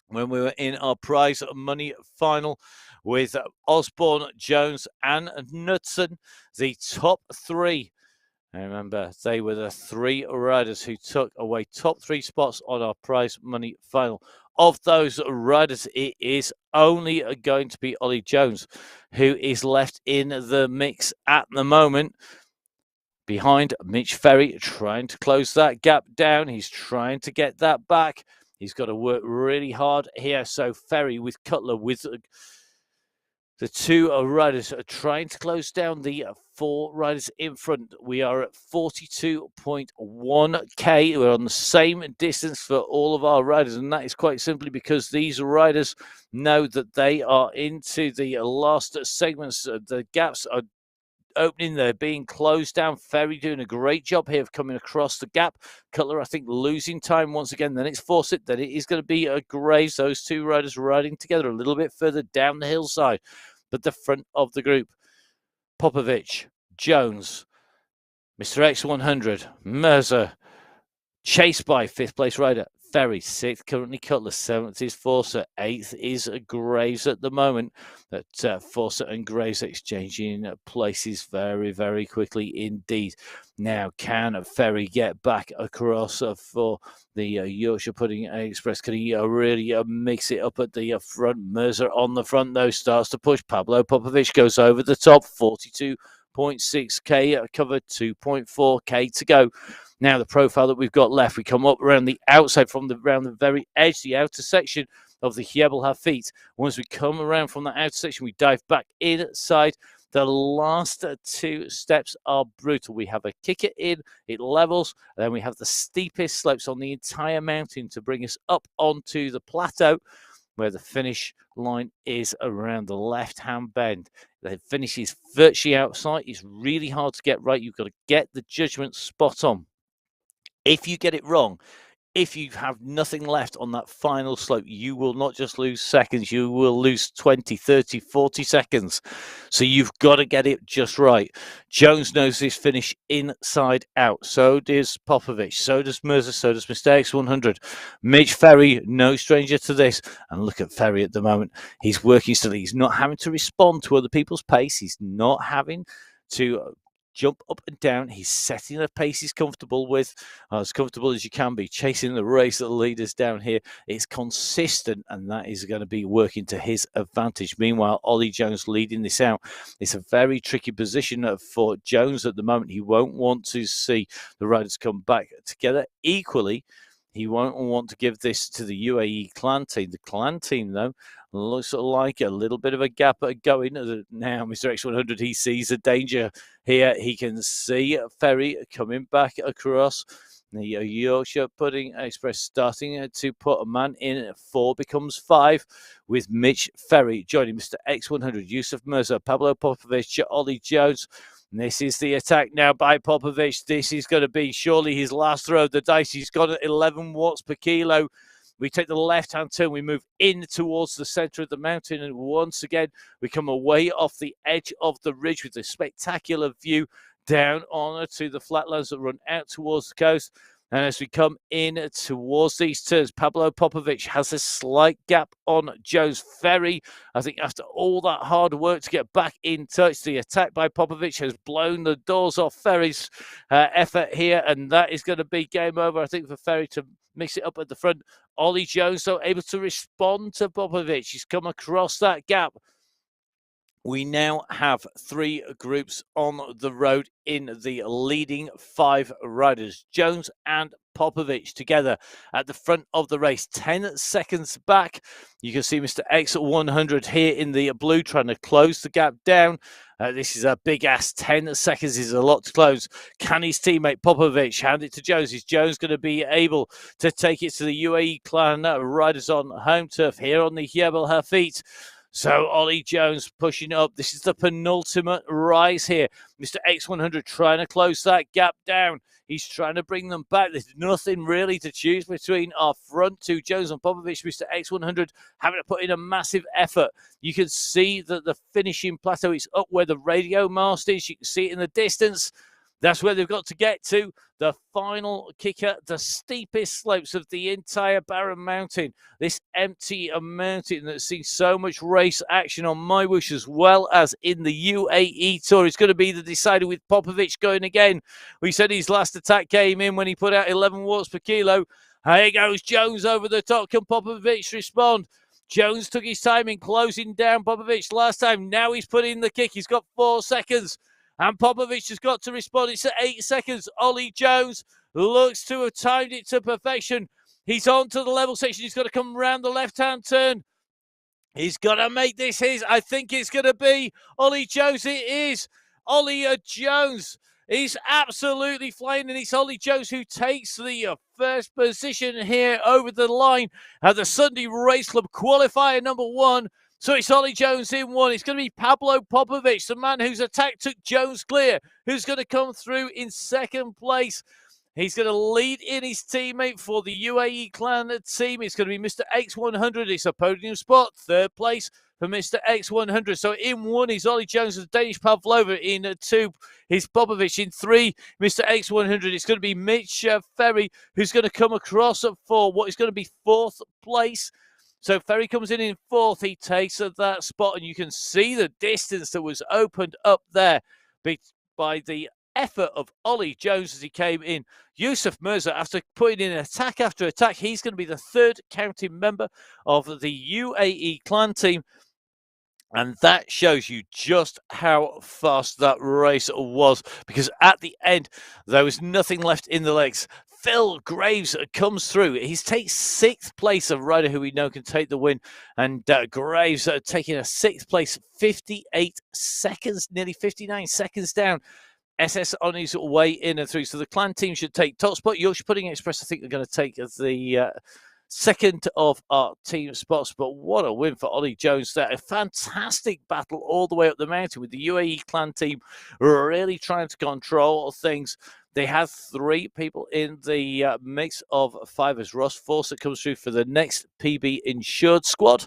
when we were in our prize money final with Osborne, Jones and Knudsen, the top 3. And remember, they were the 3 riders who took away top 3 spots on our prize money final. Of those riders, it is only going to be Ollie Jones who is left in the mix at the moment. Behind Mitch Ferry, trying to close that gap down. He's trying to get that back. He's got to work really hard here. So Ferry with Cutler, with The two riders are trying to close down the 4 riders in front. We are at 42.1k. We're on the same distance for all of our riders, and that is quite simply because these riders know that they are into the last segments. The gaps are opening, they're being closed down. Ferry doing a great job here of coming across the gap. Cutler, I think, losing time once again. Then it's Fawcett. Then it is going to be Graves. Those two riders riding together a little bit further down the hillside. But the front of the group, Popovic, Jones, Mr. X100, Mercer, chased by 5th place rider Ferry, 6th currently Cutler, 7th is Fawcett, 8th is Graves at the moment. That Fawcett and Graves exchanging places very, very quickly indeed. Now, can Ferry get back across for the Yorkshire Pudding Express? Can he really mix it up at the front? Mercer on the front, though, starts to push. Pablo Popovic goes over the top, 42.6k covered, 2.4k to go. Now, the profile that we've got left, we come up around the outside around the very edge, the outer section of the Jebel Feet. Once we come around from the outer section, we dive back inside. The last 2 steps are brutal. We have a kicker in, it levels, and then we have the steepest slopes on the entire mountain to bring us up onto the plateau, where the finish line is around the left-hand bend. The finish is virtually outside. It's really hard to get right. You've got to get the judgment spot on. If you get it wrong, if you have nothing left on that final slope, you will not just lose seconds, you will lose 20, 30, 40 seconds. So you've got to get it just right. Jones knows this finish inside out. So does Popovic. So does Mercer. So does Mr. X100. Mitch Ferry, no stranger to this. And look at Ferry at the moment. He's working still. He's not having to respond to other people's pace. He's not having to jump up and down. He's setting a pace he's comfortable with, as comfortable as you can be, chasing the race that the leaders down here. It's consistent, and that is going to be working to his advantage. Meanwhile, Ollie Jones leading this out. It's a very tricky position for Jones at the moment. He won't want to see the riders come back together. Equally, he won't want to give this to the UAE clan team. The clan team, though, looks like a little bit of a gap going. Now, Mr. X100, he sees a danger here. He can see Ferry coming back across. The Yorkshire Pudding Express starting to put a man in. 4 becomes 5 with Mitch Ferry joining Mr. X100, Yusuf Mirza, Pablo Popovic, Ollie Jones. And this is the attack now by Popovic. This is going to be surely his last throw of the dice. He's got 11 watts per kilo. We take the left-hand turn. We move in towards the center of the mountain. And once again, we come away off the edge of the ridge with a spectacular view down onto the flatlands that run out towards the coast. And as we come in towards these turns, Pablo Popovic has a slight gap on Jones. Ferry, I think after all that hard work to get back in touch, the attack by Popovic has blown the doors off Ferry's effort here. And that is going to be game over, I think, for Ferry to mix it up at the front. Ollie Jones, though, able to respond to Popovic. He's come across that gap. We now have 3 groups on the road in the leading 5 riders. Jones and Popovic together at the front of the race. 10 seconds back. You can see Mr. X100 here in the blue trying to close the gap down. This is a big ass. 10 seconds is a lot to close. Can his teammate Popovic hand it to Jones? Is Jones going to be able to take it to the UAE clan riders on home turf here on the Jebel Hafit? So Ollie Jones pushing up. This is the penultimate rise here. Mr. X100 trying to close that gap down. He's trying to bring them back. There's nothing really to choose between our front 2, Jones and Popovic. Mr. X100 having to put in a massive effort. You can see that the finishing plateau is up where the radio mast is. You can see it in the distance. That's where they've got to get to. The final kicker, the steepest slopes of the entire barren mountain. This empty mountain that's seen so much race action on MyWhoosh as well as in the UAE Tour. It's going to be the decider with Popovic going again. We said his last attack came in when he put out 11 watts per kilo. Here goes Jones over the top. Can Popovic respond? Jones took his time in closing down Popovic last time. Now he's put in the kick. He's got 4 seconds. And Popovic has got to respond. It's at 8 seconds. Ollie Jones looks to have timed it to perfection. He's on to the level section. He's got to come around the left-hand turn. He's got to make this his. I think it's going to be Ollie Jones. It is Ollie Jones. He's absolutely flying, and it's Ollie Jones who takes the first position here over the line at the Sunday Race Club qualifier number 1. So it's Ollie Jones in 1. It's going to be Pablo Popovic, the man whose attack took Jones clear, who's going to come through in second place. He's going to lead in his teammate for the UAE Clan team. It's going to be Mr. X100. It's a podium spot. Third place for Mr. X100. So in 1 is Ollie Jones, the Danish Pavlova. In 2 is Popovic. In 3, Mr. X100. It's going to be Mitch Ferry, who's going to come across for what is going to be 4th place. So Ferry comes in 4th. He takes that spot, and you can see the distance that was opened up there by the effort of Ollie Jones as he came in. Yusuf Mirza, after putting in attack after attack, he's going to be the 3rd counting member of the UAE Clan team. And that shows you just how fast that race was, because at the end, there was nothing left in the legs. Phil Graves comes through. He takes 6th place, a rider who we know can take the win. And Graves taking a 6th place, 58 seconds, nearly 59 seconds down. SS on his way in and through. So the Clan team should take top spot. Yorkshire Pudding Express, I think they're going to take the second of our team spots. But what a win for Ollie Jones there. A fantastic battle all the way up the mountain with the UAE Clan team really trying to control things. They have 3 people in the mix of 5 as Ross Fawcett comes through for the next PB insured squad.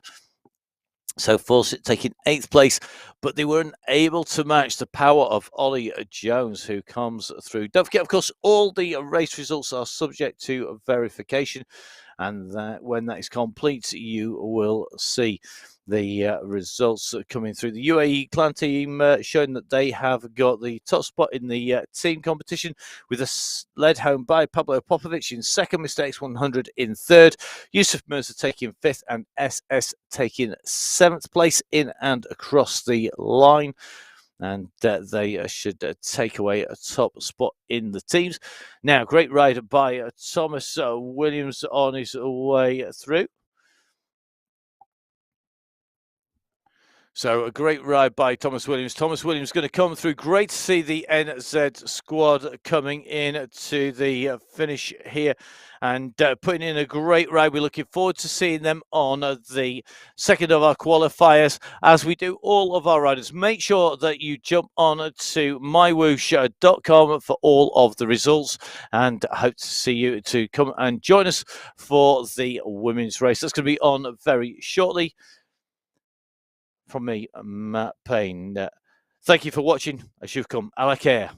So Fawcett taking 8th place, but they weren't able to match the power of Ollie Jones, who comes through. Don't forget, of course, all the race results are subject to verification, and that when that is complete, you will see the results coming through. The UAE Clan team showing that they have got the top spot in the team competition, with a led home by Pablo Popovic in 2nd, Mr. X100 in 3rd, Yusuf Mirza taking 5th, and SS taking 7th place in and across the line. And they should take away a top spot in the teams. Now, great ride by Thomas Williams on his way through. So a great ride by Thomas Williams. Thomas Williams going to come through. Great to see the NZ squad coming in to the finish here and putting in a great ride. We're looking forward to seeing them on the second of our qualifiers, as we do all of our riders. Make sure that you jump on to MyWhoosh.com for all of the results, and I hope to see you to come and join us for the women's race. That's going to be on very shortly. From me, Matt Payne. Thank you for watching. Ashuvkum Alakare.